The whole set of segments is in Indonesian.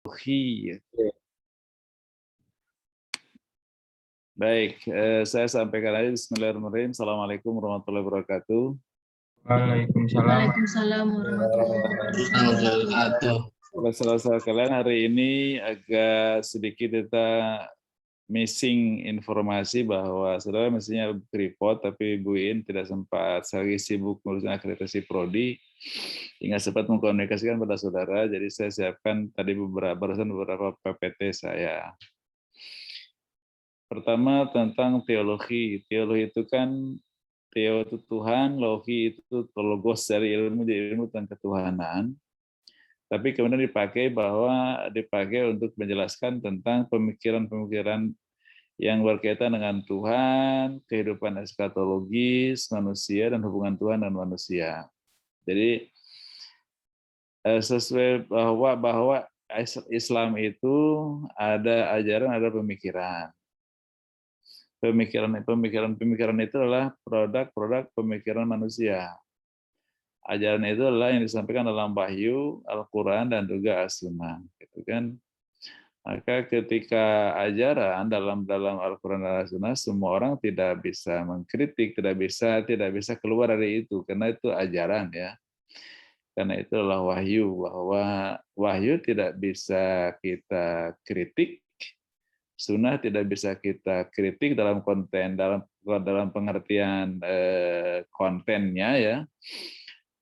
Hi. Baik, saya sampaikan aja Bismillahirrahmanirrahim. Assalamualaikum warahmatullahi wabarakatuh. Waalaikumsalam. Waalaikumsalam warahmatullahi wabarakatuh. Saudara-saudara kalian, hari ini agak sedikit kita missing informasi bahwa saudara mestinya report, tapi Bu In tidak sempat, lagi sibuk ngurusin akreditasi prodi, hingga sempat mengkomunikasikan pada saudara. Jadi saya siapkan tadi beberapa PPT saya. Pertama tentang teologi. Teologi itu kan Theo itu Tuhan, logi itu logos dari ilmu, jadi ilmu tentang ketuhanan. Tapi kemudian dipakai untuk menjelaskan tentang pemikiran-pemikiran yang berkaitan dengan Tuhan, kehidupan eskatologis manusia, dan hubungan Tuhan dan manusia. Jadi sesuai bahwa Islam itu ada ajaran, ada pemikiran. Pemikiran itu adalah produk pemikiran manusia. Ajaran itu adalah yang disampaikan dalam Wahyu, Al-Quran, dan juga As-Sunnah. Gitu kan? Maka ketika ajaran dalam Al-Quran dan As-Sunnah, semua orang tidak bisa mengkritik, tidak bisa keluar dari itu, karena itu ajaran ya. Karena itu adalah wahyu, bahwa wahyu tidak bisa kita kritik, sunnah tidak bisa kita kritik dalam pengertian kontennya ya,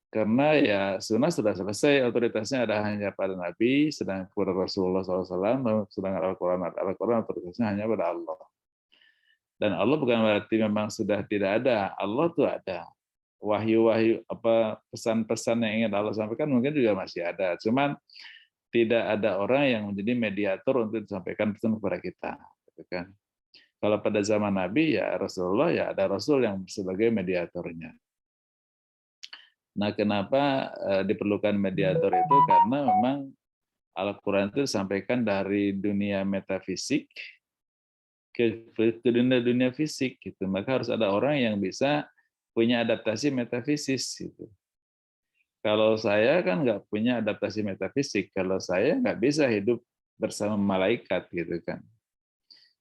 karena ya sunnah sudah selesai, otoritasnya ada hanya pada Nabi, sedang kepada Rasulullah SAW, sedangkan Al-Quran otoritasnya hanya pada Allah. Dan Allah bukan berarti memang sudah tidak ada, Allah tuh ada. Wahyu-wahyu pesan-pesan yang ingin Allah sampaikan mungkin juga masih ada, cuman tidak ada orang yang menjadi mediator untuk disampaikan pesan kepada kita, gitu kan. Kalau pada zaman Nabi ya Rasulullah, ya ada Rasul yang sebagai mediatornya. Nah, kenapa diperlukan mediator itu? Karena memang Al-Quran itu disampaikan dari dunia metafisik ke dunia fisik, gitu. Maka harus ada orang yang bisa punya adaptasi metafisis, gitu. Kalau saya kan nggak punya adaptasi metafisik, kalau saya nggak bisa hidup bersama malaikat, gitu kan.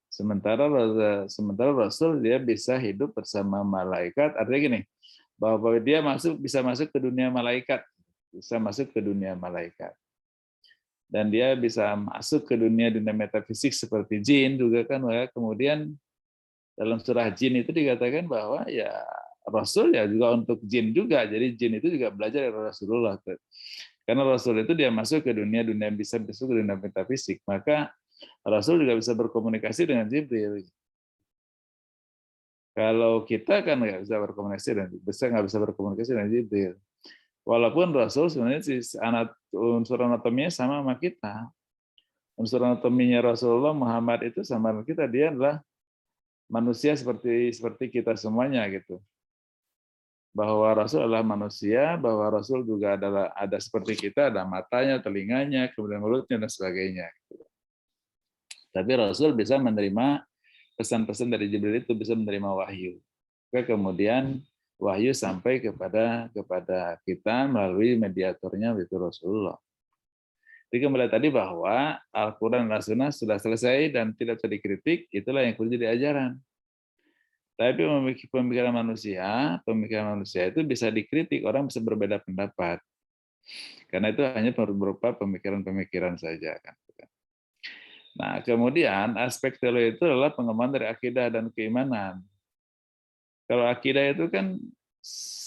Sementara Rasul dia bisa hidup bersama malaikat, artinya gini, bahwa dia bisa masuk ke dunia malaikat, dan dia bisa masuk ke dunia metafisik seperti jin juga kan. Kemudian dalam surah jin itu dikatakan bahwa ya Rasul ya juga untuk jin juga, jadi jin itu juga belajar dari Rasulullah. Karena Rasul itu dia masuk ke dunia bisa masuk ke dunia metafisik, maka Rasul juga bisa berkomunikasi dengan Jibril. Kalau kita kan nggak bisa berkomunikasi dengan Jibril. Walaupun Rasul sebenarnya unsur anatominya sama kita. Unsur anatominya Rasulullah Muhammad itu sama kita, dia adalah manusia seperti kita semuanya gitu. Bahwa Rasul adalah manusia, bahwa Rasul juga ada seperti kita, ada matanya, telinganya, kemudian mulutnya dan sebagainya. Tapi Rasul bisa menerima pesan-pesan dari Jibril, itu bisa menerima wahyu. Kemudian wahyu sampai kepada kita melalui mediatornya itu Rasulullah. Jadi kembali tadi bahwa Al-Quran dan As-Sunnah sudah selesai dan tidak bisa dikritik, itulah yang perlu jadi ajaran. Tapi pemikiran manusia itu bisa dikritik, orang bisa berbeda pendapat. Karena itu hanya berupa pemikiran-pemikiran saja. Nah, kemudian aspek teologi itu adalah pengembangan dari akidah dan keimanan. Kalau akidah itu kan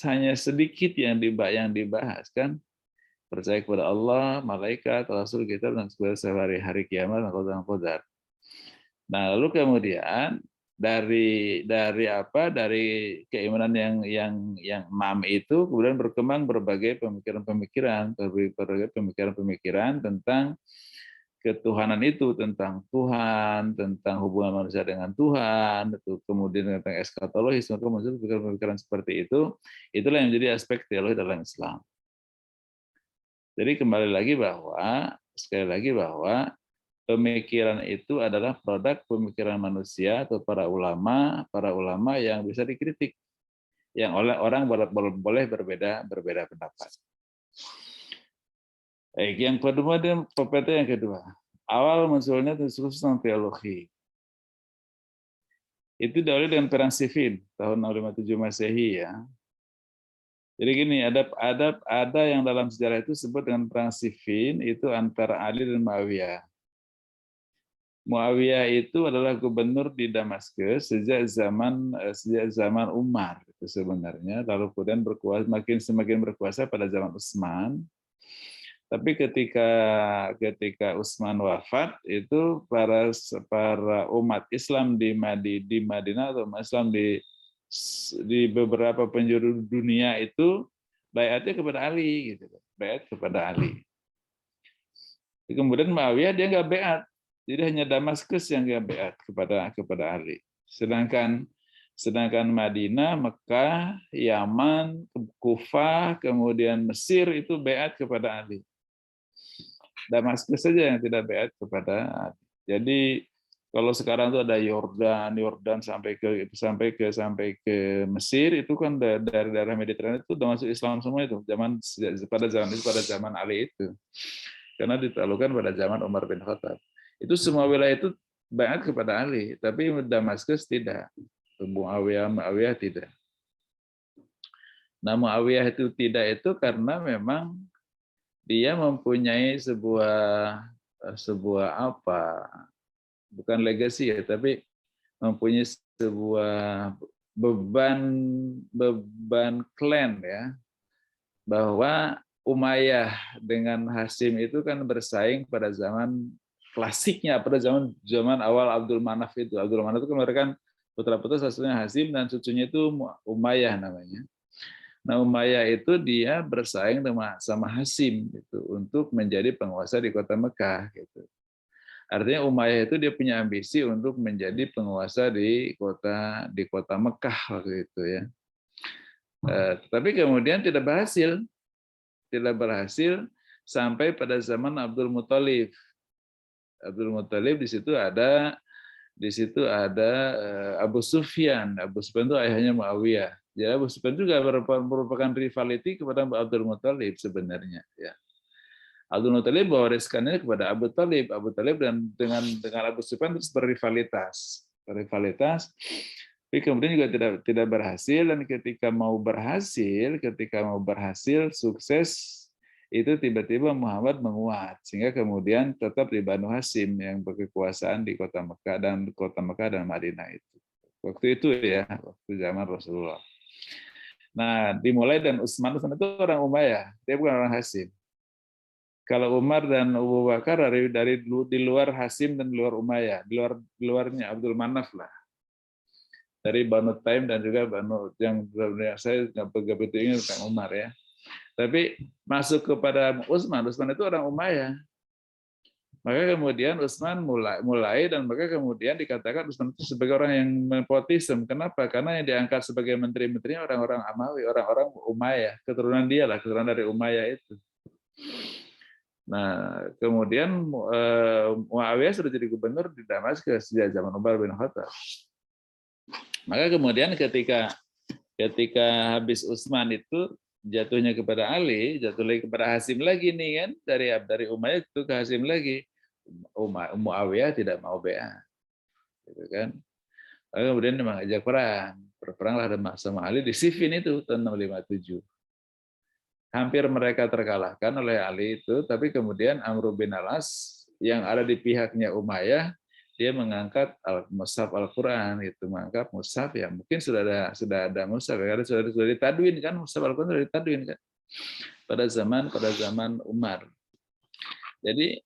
hanya sedikit yang dibahas kan, percaya kepada Allah, malaikat, Rasul, kitab, dan segala hari kiamat dan qadar. Nah, lalu kemudian dari keimanan yang 6 itu kemudian berkembang berbagai pemikiran tentang ketuhanan itu, tentang Tuhan, tentang hubungan manusia dengan Tuhan, itu kemudian tentang eskatologis, maka pemikiran seperti itu, itulah yang menjadi aspek teologi dalam Islam. Jadi sekali lagi bahwa pemikiran itu adalah produk pemikiran manusia atau para ulama yang bisa dikritik, yang oleh orang boleh berbeda pendapat. Baik, yang kedua, PPT yang kedua. awal munculnya diskursus tentang teologi. Itu diawali dengan perang Siffin tahun 657 Masehi ya. Jadi gini, ada yang dalam sejarah itu disebut dengan perang Siffin itu antara Ali dan Muawiyah. Muawiyah itu adalah gubernur di Damaskus sejak zaman Umar itu sebenarnya, lalu kemudian berkuasa semakin berkuasa pada zaman Utsman. Tapi ketika Utsman wafat itu para umat Islam di Madinah atau umat Islam di beberapa penjuru dunia itu baiatnya kepada Ali gitu. Baiat kepada Ali. Kemudian Muawiyah dia nggak baiat. Jadi hanya Damaskus yang nggak baiat kepada Ali. Sedangkan Madinah, Mekah, Yaman, Kufah, kemudian Mesir itu baiat kepada Ali. Damaskus saja yang tidak baiat kepada Ali. Jadi kalau sekarang itu ada Yordan sampai ke Mesir itu kan dari daerah Mediterania itu udah masuk Islam semua itu pada zaman Ali itu. Karena ditaklukkan pada zaman Umar bin Khattab. Itu semua wilayah itu baiat kepada Ali, tapi Damaskus tidak. Muawiyah tidak. Nah, Muawiyah itu tidak itu karena memang dia mempunyai sebuah bukan legasi ya, tapi mempunyai sebuah beban klan ya, bahwa Umayyah dengan Hashim itu kan bersaing pada zaman klasiknya, pada zaman awal Abdul Manaf itu. Abdul Manaf itu kan mereka putra-putra satunya Hashim dan cucunya itu Umayyah namanya. Nah, Umayyah itu dia bersaing sama Hashim gitu untuk menjadi penguasa di kota Mekah gitu. Artinya Umayyah itu dia punya ambisi untuk menjadi penguasa di kota Mekah waktu itu ya. Tapi kemudian tidak berhasil sampai pada zaman Abdul Muthalib. Abdul Muthalib di situ ada Abu Sufyan. Abu Sufyan itu ayahnya Muawiyah. Jadi Abu Sufyan juga merupakan rivality kepada Abdul Muthalib sebenarnya. Ya. Abdul Muthalib mewariskannya kepada Abu Talib. Abu Talib dan dengan Abu Sufyan terus berrivalitas. Tapi kemudian juga tidak berhasil, dan ketika mau berhasil sukses itu tiba-tiba Muhammad menguat sehingga kemudian tetap di Banu Hashim yang berkekuasaan di kota Mekah dan Madinah itu. Waktu itu ya, waktu zaman Rasulullah. Nah, dimulai dan Utsman itu orang Umayyah, dia bukan orang Hashim. Kalau Umar dan Abu Bakar di luar Hashim dan di luar Umayyah, di luarnya Abdul Manaf lah. Dari Banu Taim dan juga Banu yang saya nggak begitu ingat tentang Umar ya. Tapi masuk kepada Utsman itu orang Umayyah. Maka kemudian Utsman mulai dan maka kemudian dikatakan Utsman itu sebagai orang yang nepotisme. Kenapa? Karena yang diangkat sebagai menteri-menterinya orang-orang Amawi, orang-orang Umayyah, keturunan dia lah, keturunan dari Umayyah itu. Nah, kemudian Muawiyah sudah jadi gubernur di Damaskus sejak zaman Umar bin Khattab. Maka kemudian ketika habis Utsman itu jatuhnya kepada Ali, jatuh lagi kepada Hashim lagi nih kan, dari Umayyah itu ke Hashim lagi. Muawiyah tidak mau baiat. Gitu kan. Lalu kemudian dia mengajak berperanglah sama Ali di Siffin itu tahun 657. Hampir mereka terkalahkan oleh Ali itu, tapi kemudian Amr bin Al-As yang ada di pihaknya Umayyah, dia mengangkat mushaf Al-Quran, itu mengangkat mushaf ya, mungkin sudah ada mushaf, karena sudah ditadwin kan, mushaf Al-Quran sudah ditadwin kan, pada zaman Umar. Jadi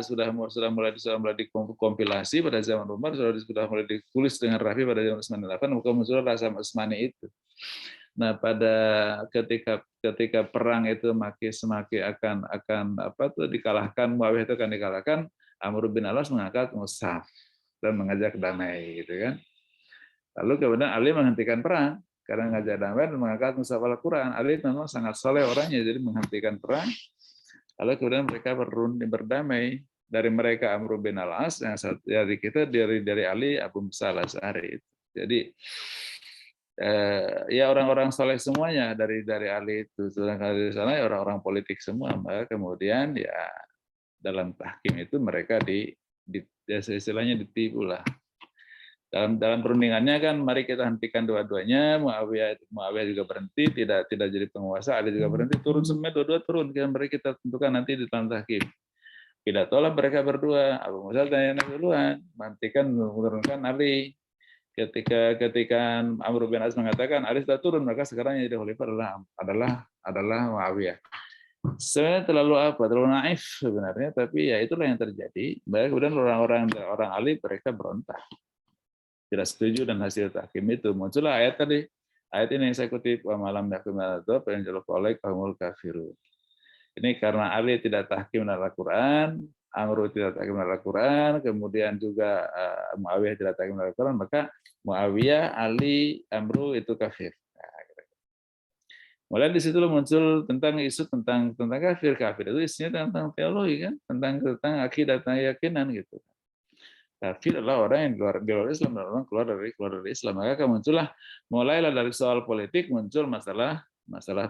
sudah mulai dikompilasi pada zaman Umar, sudah mulai ditulis dengan rapi pada zaman Utsman 8, maka muncullah Rasam Utsmani itu. Nah, pada ketika perang itu semakin akan dikalahkan, Muawiyah itu akan dikalahkan, Amr bin Al-As mengangkat mushaf dan mengajak damai gitu kan. Lalu kemudian Ali menghentikan perang karena mengajak damai dan mengangkat mushaf Al-Quran. Ali memang sangat soleh orangnya, jadi menghentikan perang. Lalu kemudian mereka berdamai. Dari mereka Amr bin Al-As, yang satu dari kita dari Ali Abu Musa Al-Asy'ari. Jadi ya orang-orang soleh semuanya dari Ali itu, sedangkan di sana ya orang-orang politik semua. Maka kemudian ya dalam tahkim itu mereka istilahnya ditipu lah. Dalam perundingannya kan mari kita hentikan dua-duanya, Muawiyah juga berhenti, tidak jadi penguasa, Ali juga berhenti, turun semua dua-dua turun, kan mari kita tentukan nanti di dalam tahkim. Pidatolah mereka berdua, Abu Musa dan Yana duluan, menurunkan Ali. Ketika Amr bin As mengatakan Ali sudah turun, maka sekarang yang jadi khalifah adalah Muawiyah. Sebenarnya terlalu naif sebenarnya, tapi ya itulah yang terjadi. Baik, kemudian orang Ali mereka berontak, tidak setuju dan hasil tahkim itu. Muncullah ayat tadi, ayat ini yang saya kutip, wa malam yakum al-adab yang jaluk oleh kaumul kafirun. Ini karena Ali tidak tahkim dalam Al-Quran, Amr tidak tahkim dalam Al-Quran, kemudian juga Muawiyah tidak tahkim dalam Al-Quran, maka Muawiyah, Ali, Amr itu kafir. Mulai di situ muncul tentang isu tentang kafir itu isinya tentang teologi kan, tentang akidah, tentang keyakinan gitu. Kafir adalah orang yang keluar dari Islam, dan orang keluar dari Islam. Maka muncullah mulailah dari soal politik muncul masalah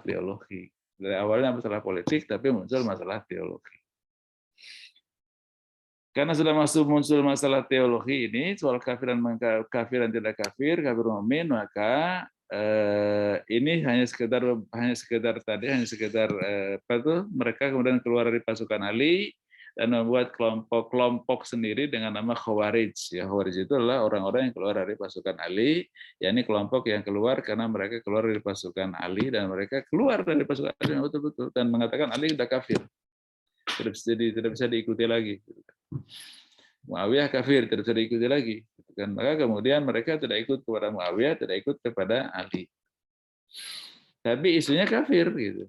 teologi. Dari awalnya masalah politik tapi muncul masalah teologi. Karena sudah muncul masalah teologi ini, soal kafir dan tidak kafir mukmin, maka ini hanya sekedar mereka kemudian keluar dari pasukan Ali dan membuat kelompok sendiri dengan nama Khawarij. Ya, Khawarij itu adalah orang-orang yang keluar dari pasukan Ali, yakni kelompok yang keluar karena mereka keluar dari pasukan Ali dan mereka keluar dari pasukan Ali betul-betul dan mengatakan Ali sudah kafir, tidak bisa diikuti lagi. Muawiyah kafir, tidak bisa diikuti lagi. Maka kemudian mereka tidak ikut kepada Muawiyah, tidak ikut kepada Ali. Tapi isunya kafir gitu.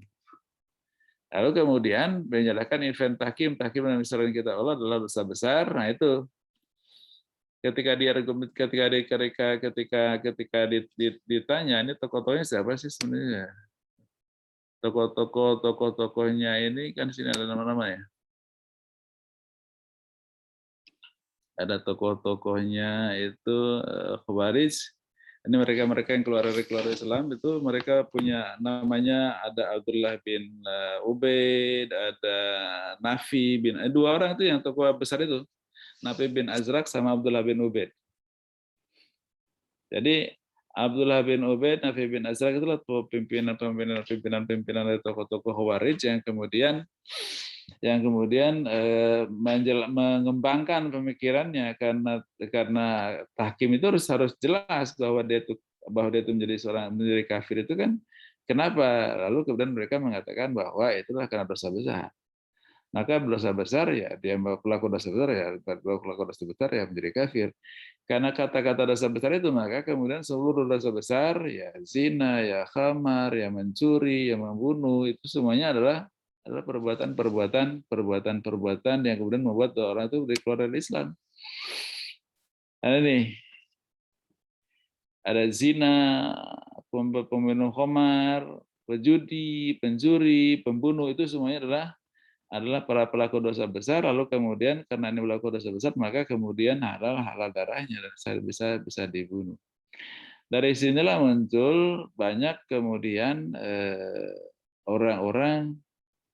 Lalu kemudian menyalahkan event tahkim yang sering kita olah adalah dosa besar. Nah itu ketika ditanya ini tokoh-tokohnya siapa sih sebenarnya? Tokohnya ini kan sini ada nama-nama ya. Ada tokoh-tokohnya itu Khawarij. Ini mereka yang keluar dari Islam itu mereka punya namanya, ada Abdullah bin Ubaid, ada Nafi bin, dua orang itu yang tokoh besar itu, Nafi bin Azraq sama Abdullah bin Ubaid. Jadi Abdullah bin Ubaid, Nafi bin Azraq itulah pimpinan dari tokoh-tokoh Khawarij yang kemudian mengembangkan pemikirannya karena tahkim itu harus jelas bahwa dia itu menjadi kafir itu kan kenapa, lalu kemudian mereka mengatakan bahwa itulah karena dosa besar. Maka dosa besar ya dia pelaku dosa besar ya menjadi kafir. Karena kata-kata dosa besar itu maka kemudian seluruh dosa besar ya zina, ya khamar, ya mencuri, ya membunuh itu semuanya adalah perbuatan yang kemudian membuat orang itu keluar dari Islam. Ada nih, ada zina, peminum khamar, pejudi, pencuri, pembunuh itu semuanya adalah para pelaku dosa besar. Lalu kemudian karena ini pelaku dosa besar maka kemudian halal darahnya dan bisa dibunuh. Dari sinilah muncul banyak kemudian orang-orang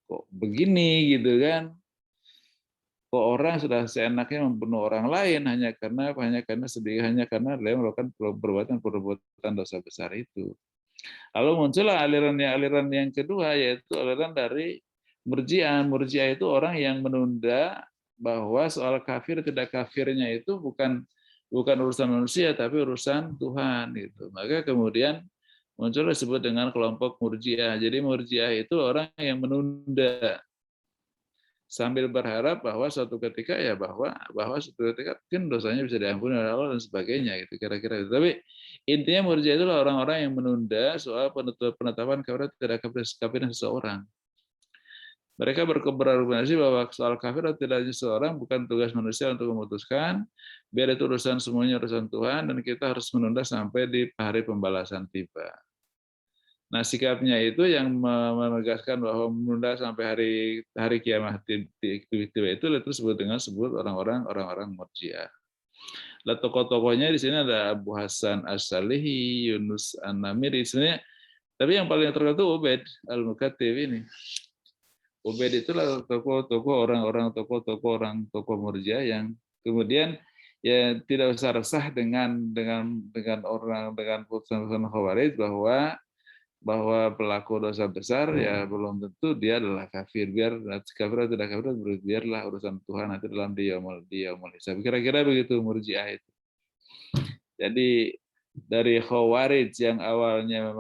kok begini gitu kan, kok orang sudah seenaknya membunuh orang lain hanya karena dia melakukan perbuatan dosa besar itu. Lalu muncullah aliran yang kedua, yaitu aliran dari Murji'ah. Murji'ah itu orang yang menunda bahwa soal kafir tidak kafirnya itu bukan urusan manusia tapi urusan Tuhan gitu. Maka kemudian muncul disebut dengan kelompok Murji'ah. Jadi Murji'ah itu orang yang menunda sambil berharap bahwa suatu ketika mungkin dosanya bisa diampuni oleh Allah dan sebagainya gitu kira-kira itu. Tapi intinya Murji'ah itu orang-orang yang menunda soal penetapan kafirnya seseorang. Mereka berargumentasi bahwa soal kafir atau tidaknya seseorang bukan tugas manusia untuk memutuskan, biar itu semuanya urusan Tuhan dan kita harus menunda sampai di hari pembalasan tiba. Nah, sikapnya itu yang menegaskan bahwa menunda sampai hari kiamat tiba itu disebut dengan orang-orang Murji'ah. Nah, tokoh-tokohnya di sini ada Abu Hasan As-Salihi, Yunus An-Namiri sebenarnya, tapi yang paling terkenal itu Ubaid Al-Mukattib ini. Ubaid itulah tokoh-tokoh orang-orang tokoh Murji'ah yang kemudian ya tidak usah resah dengan putusan Khawarij bahwa pelaku dosa besar ya belum tentu dia adalah kafir. Biar kafir atau tidak kafir biarlah urusan Tuhan nanti dalam dia hisab. Kira-kira begitu Murji'ah itu. Jadi dari Khawarij yang awalnya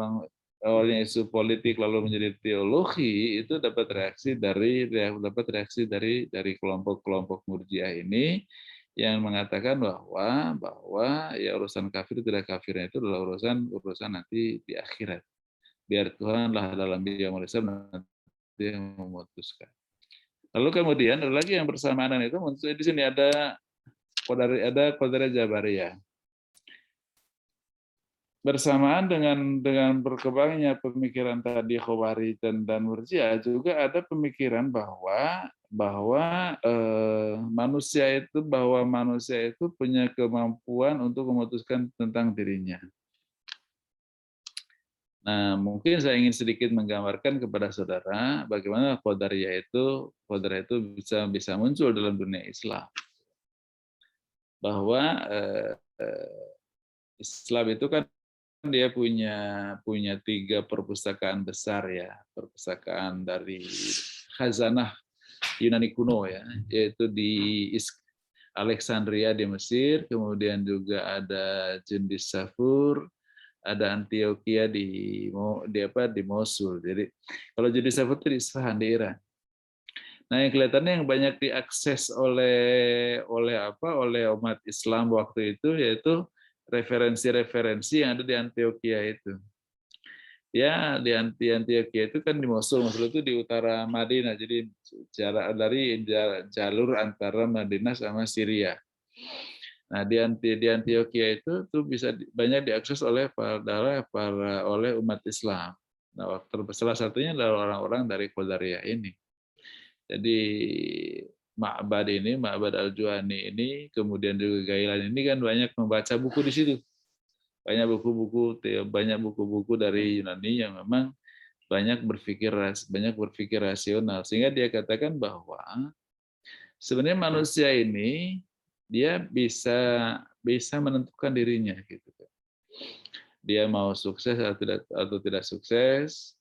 isu politik lalu menjadi teologi itu dapat reaksi dari kelompok-kelompok Murji'ah ini yang mengatakan bahwa ya urusan kafir tidak kafirnya itu adalah urusan nanti di akhirat. Biar Tuhanlah dalam dia hisab nanti yang memutuskan. Lalu kemudian ada lagi yang bersamaan itu muncul di sini ada Qadariyah Jabariyah. Bersamaan dengan berkembangnya pemikiran tadi Khawarij dan Murji'ah juga ada pemikiran bahwa manusia itu punya kemampuan untuk memutuskan tentang dirinya. Nah, mungkin saya ingin sedikit menggambarkan kepada saudara bagaimana Qadariyah itu bisa muncul dalam dunia Islam. Bahwa Islam itu kan dia punya 3 perpustakaan besar ya, perpustakaan dari khazanah Yunani kuno ya, yaitu di Alexandria di Mesir, kemudian juga ada Jundis Safur, ada Antioquia di Mosul. Jadi kalau Jundis Safur itu di Isfahan di Iran. Nah, yang kelihatannya yang banyak diakses oleh umat Islam waktu itu yaitu referensi-referensi yang ada di Antioquia itu. Ya, di Antioquia itu kan di Mosul itu di utara Madinah, jadi dari jalur antara Madinah sama Syria. Nah, di Antioquia itu tuh bisa banyak diakses oleh oleh umat Islam. Nah, salah satunya adalah orang-orang dari Qadariyah ini. Jadi Ma'bad al-Juhani ini, kemudian juga Gailan ini kan banyak membaca buku di situ. Banyak buku-buku dari Yunani yang memang banyak berpikir rasional, sehingga dia katakan bahwa sebenarnya manusia ini dia bisa menentukan dirinya gitu. Dia mau sukses atau tidak sukses,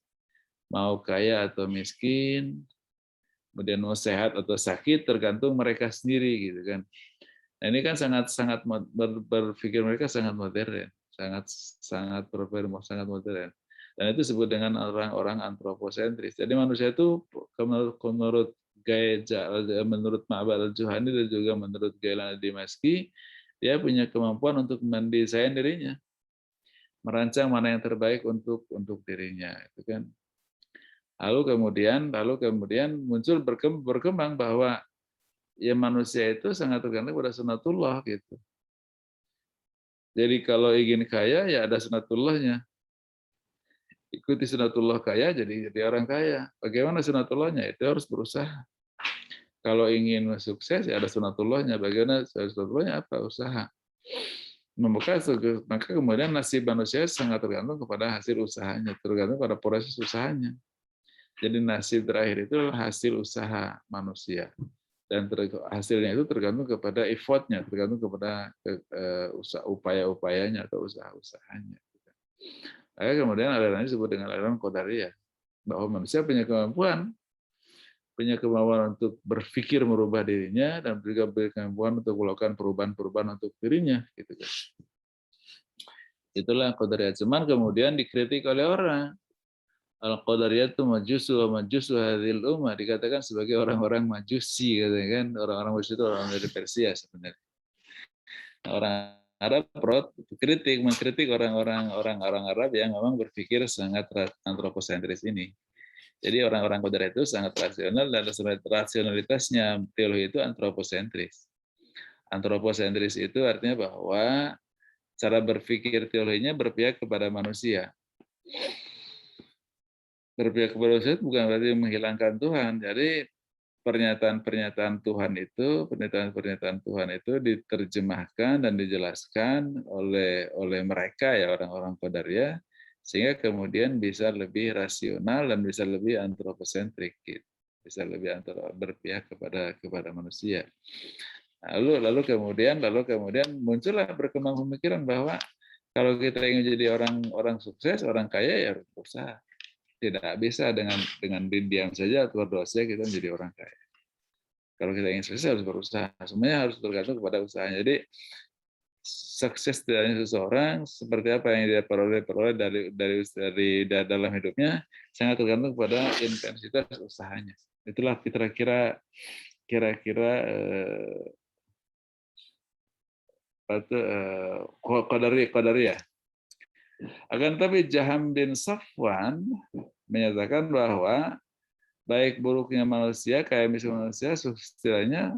mau kaya atau miskin, kemudian mau sehat atau sakit tergantung mereka sendiri gitu kan. Nah, ini kan sangat berpikir mereka sangat modern, sangat modern. Dan itu disebut dengan orang-orang antroposentris. Jadi manusia itu menurut Ma'bad al-Juhani dan juga menurut Gailan al-Dimashqi, dia punya kemampuan untuk mendesain dirinya, merancang mana yang terbaik untuk dirinya, itu kan. Lalu kemudian muncul berkembang bahwa ya manusia itu sangat tergantung pada sunatullah gitu. Jadi kalau ingin kaya ya ada sunatullahnya. Ikuti sunatullah kaya jadi orang kaya. Bagaimana sunatullahnya? Itu harus berusaha. Kalau ingin sukses ya ada sunatullahnya. Bagaimana sunatullahnya? Apa? Usaha. Maka kemudian nasib manusia sangat tergantung kepada hasil usahanya, tergantung pada proses usahanya. Jadi nasib terakhir itu hasil usaha manusia, dan hasilnya itu tergantung kepada effortnya, tergantung kepada upaya-upayanya atau usaha-usahanya. Lalu kemudian aliran ini disebut dengan aliran Qadariyah, bahwa manusia punya kemampuan untuk berpikir merubah dirinya dan juga kemampuan untuk melakukan perubahan-perubahan untuk dirinya, gitu kan. Itulah Qadariyah. Cuman kemudian dikritik oleh orang. Al-Qadariyah itu majusu hadhil ummah, dikatakan sebagai orang-orang majusi, katanya kan. Orang-orang majusi itu orang dari Persia sebenarnya. Orang Arab mengkritik orang Arab yang memang berpikir sangat antroposentris ini. Jadi orang-orang Qadariyah itu sangat rasional, dan rasionalitasnya teologi itu antroposentris. Antroposentris itu artinya bahwa cara berpikir teologinya berpihak kepada manusia. Berpihak kepada manusia bukan berarti menghilangkan Tuhan. Jadi pernyataan-pernyataan Tuhan itu diterjemahkan dan dijelaskan oleh mereka ya, orang-orang Qadariyah, sehingga kemudian bisa lebih rasional dan bisa lebih antroposentrik gitu. bisa lebih antara berpihak kepada manusia. Lalu kemudian muncullah berkembang pemikiran bahwa kalau kita ingin jadi orang sukses, orang kaya, ya harus berusaha. Tidak bisa dengan diam saja atau berdosa kita menjadi orang kaya. Kalau kita ingin sukses harus berusaha. Semuanya harus tergantung kepada usahanya. Jadi sukses dari seseorang seperti apa yang dia peroleh dari dalam hidupnya sangat tergantung kepada intensitas usahanya. Itulah kira-kira qadariyah. Akan tapi Jaham bin Safwan menyatakan bahwa baik buruknya manusia, kaya miskin manusia, istilahnya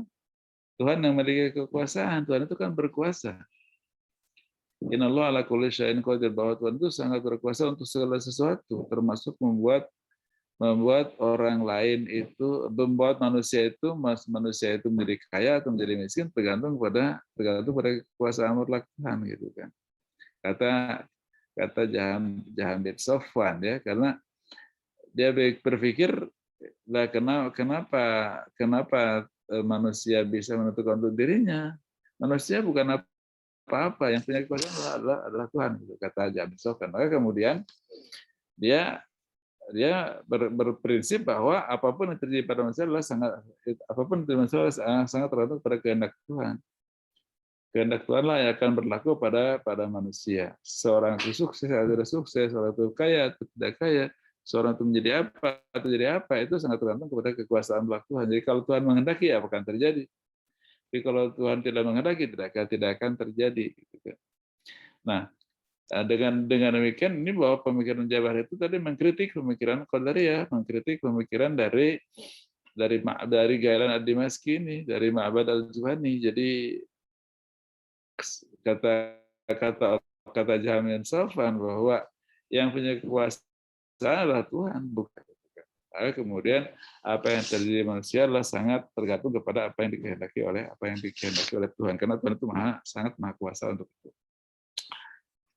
Tuhan yang memiliki kekuasaan. Tuhan itu kan berkuasa. Innallaha ala kulli syai'in qadir, bahwa Tuhan itu sangat berkuasa untuk segala sesuatu, termasuk membuat orang lain itu, membuat manusia itu menjadi kaya atau menjadi miskin tergantung pada kekuasaan mutlak Tuhan, gitu kan. Kata Jaham bin Safwan, ya, karena dia berpikir lah kenapa manusia bisa menentukan untuk dirinya. Manusia bukan apa-apa, yang punya kekuasaan adalah Tuhan, gitu, kata Jaham bin Safwan. Maka kemudian dia berprinsip bahwa apapun yang terjadi pada manusia adalah sangat tergantung pada kehendak Tuhan. Kehendak Tuhanlah yang akan berlaku pada manusia. Seorang itu sukses atau tidak sukses, seorang itu kaya atau tidak kaya, seorang itu menjadi apa atau jadi apa, itu sangat tergantung kepada kekuasaan belaka Tuhan. Jadi kalau Tuhan menghendaki, apa akan terjadi. Tapi kalau Tuhan tidak menghendaki, tidak akan terjadi. Nah, dengan demikian, ini bahwa pemikiran Jabar itu tadi mengkritik pemikiran Qadariyah, mengkritik pemikiran dari Gailan ad-Dimashqi ini, dari Ma'bad al-Juhani. Jadi kata Jaham bin Safwan bahwa yang punya kekuasaan adalah Tuhan, bukan. Kemudian apa yang terjadi manusia adalah sangat tergantung kepada apa yang dikehendaki oleh Tuhan, karena Tuhan itu sangat maha kuasa untuk itu.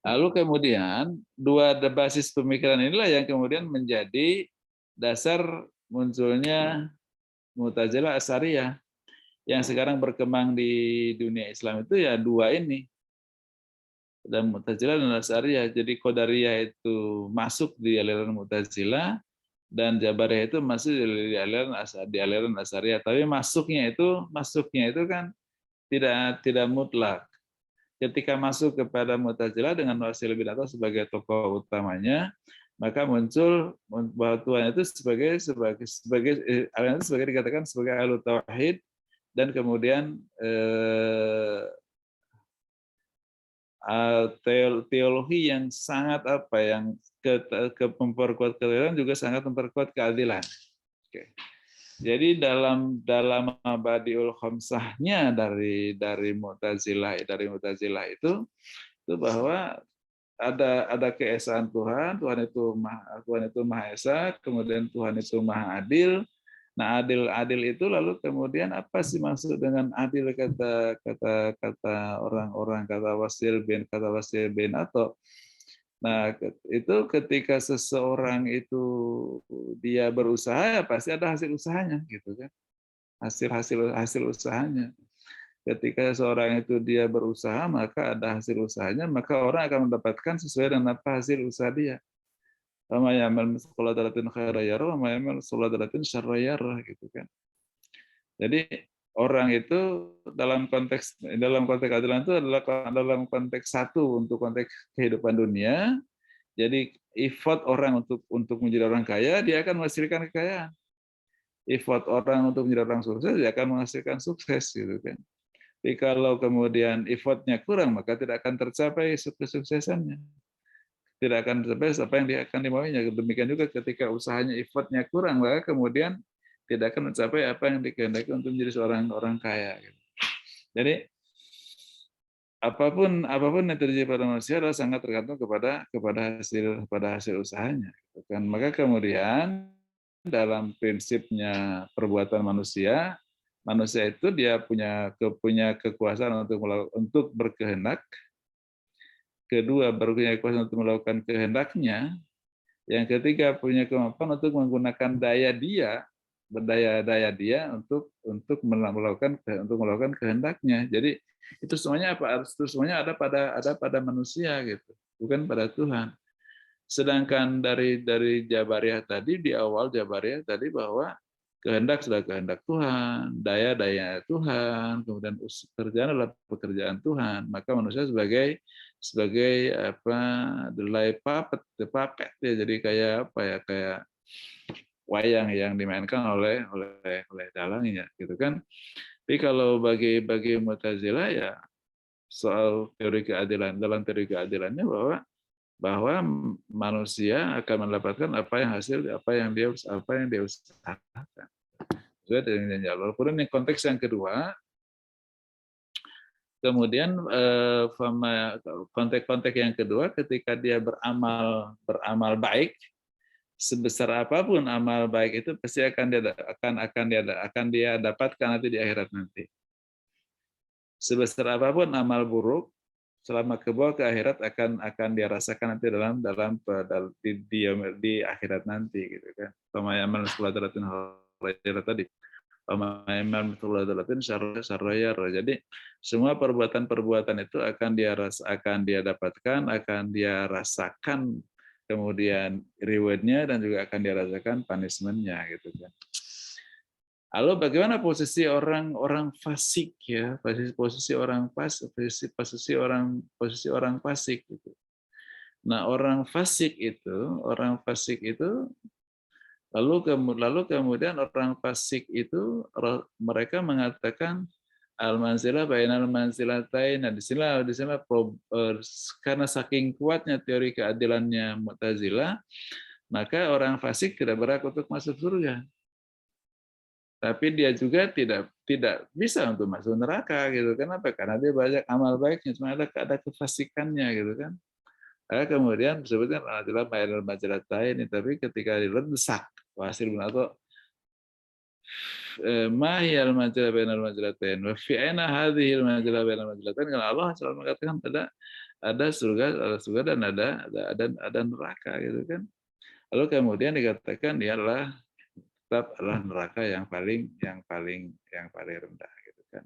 Lalu kemudian dua basis pemikiran inilah yang kemudian menjadi dasar munculnya Mu'tazilah Asy'ariyah yang sekarang berkembang di dunia Islam. Itu ya dua ini, dan Mu'tazilah dan Asy'ariyah. Jadi Qadariyah itu masuk di aliran Mu'tazilah dan Jabariyah itu masuk di aliran Asy'ariyah. Tapi masuknya itu kan tidak mutlak. Ketika masuk kepada Mu'tazilah dengan Wasil bin Atas sebagai tokoh utamanya, maka muncul bahwa Tuhan itu sebagai dikatakan sebagai ahlu tauhid, dan kemudian teologi yang sangat yang memperkuat keadilan juga sangat memperkuat keadilan. Oke. Jadi dalam Mabadiul Khamsahnya dari Mu'tazilah itu bahwa ada keesaan Tuhan itu Maha Esa, kemudian Tuhan itu Maha Adil. Nah, adil itu lalu kemudian apa sih maksud dengan adil, kata orang-orang, kata Wasil bin Atha. Nah, itu ketika seseorang itu dia berusaha, ya pasti ada hasil usahanya, gitu kan. Hasil usahanya. Ketika seorang itu dia berusaha, maka ada hasil usahanya, maka orang akan mendapatkan sesuai dengan apa hasil usaha dia. Sama ya'mal mithqala dzarratin khairan yarah, wa may ya'mal mithqala dzarratin syarran yarah, gitu kan. Jadi orang itu dalam konteks keadilan itu adalah dalam konteks satu, untuk konteks kehidupan dunia. Jadi effort orang untuk menjadi orang kaya, dia akan menghasilkan kekayaan. Effort orang untuk menjadi orang sukses, dia akan menghasilkan sukses, gitu kan. Tapi kalau kemudian effortnya kurang, maka tidak akan tercapai kesuksesannya. Tidak akan tercapai apa yang dia akan dimauinya. Demikian juga ketika usahanya effortnya kurang, maka kemudian tidak akan mencapai apa yang dikehendaki untuk menjadi seorang orang kaya. Jadi apapun yang terjadi pada manusia adalah sangat tergantung kepada hasil usahanya. Kan? Maka kemudian dalam prinsipnya perbuatan manusia itu dia punya kekuasaan untuk berkehendak. Kedua, punya kekuasaan untuk melakukan kehendaknya. Yang ketiga, punya kemampuan untuk menggunakan daya dia berdaya dia untuk melakukan kehendaknya. Jadi itu semuanya ada pada manusia gitu, bukan pada Tuhan. Sedangkan dari Jabariyah tadi, di awal Jabariyah tadi, bahwa kehendak sudah kehendak Tuhan, daya Tuhan, kemudian pekerjaan adalah pekerjaan Tuhan. Maka manusia sebagai the puppet ya, jadi kayak kayak wayang yang dimainkan oleh dalangnya gitu kan. Tapi kalau bagi Mu'tazilah ya, soal teori keadilan, dalam teori keadilannya bahwa manusia akan mendapatkan apa yang dia usahakan. Sesuai dengan janji Allah. Kemudian konteks yang kedua, kemudian konteks yang kedua, ketika dia beramal baik, sebesar apapun amal baik itu pasti akan dia dapatkan nanti di akhirat nanti. Sebesar apapun amal buruk, selama ke bawah ke akhirat akan dia rasakan nanti di akhirat nanti gitu kan. Pemayaman sekolah-daratin tadi. Pemayaman sekolah-daratin syarraya. Jadi semua perbuatan itu akan dia dapatkan, akan dia rasakan, kemudian reward-nya, dan juga akan dia rasakan punishment-nya gitu kan. Lalu bagaimana posisi orang fasik ya, posisi orang fasik gitu. Nah, orang fasik itu lalu kemudian orang fasik itu mereka mengatakan al-manzilah bainal manzilatain. Nah, di sini karena saking kuatnya teori keadilannya Mu'tazilah, maka orang fasik tidak berhak untuk masuk surga. Tapi dia juga tidak bisa untuk masuk neraka gitu. Kenapa? Karena dia banyak amal baiknya, cuma ada kefasikannya gitu kan. Kemudian disebutkan adalah bainal manzilatain, tapi ketika diledesak hasil atau mahiyal manzilah bainal manzilatain wa fi aina hadhil manzilah bainal manzilatain, karena Allah selalu mengatakan ada surga dan ada neraka gitu kan. Lalu kemudian dikatakan dia tetap adalah neraka yang paling rendah gitu kan.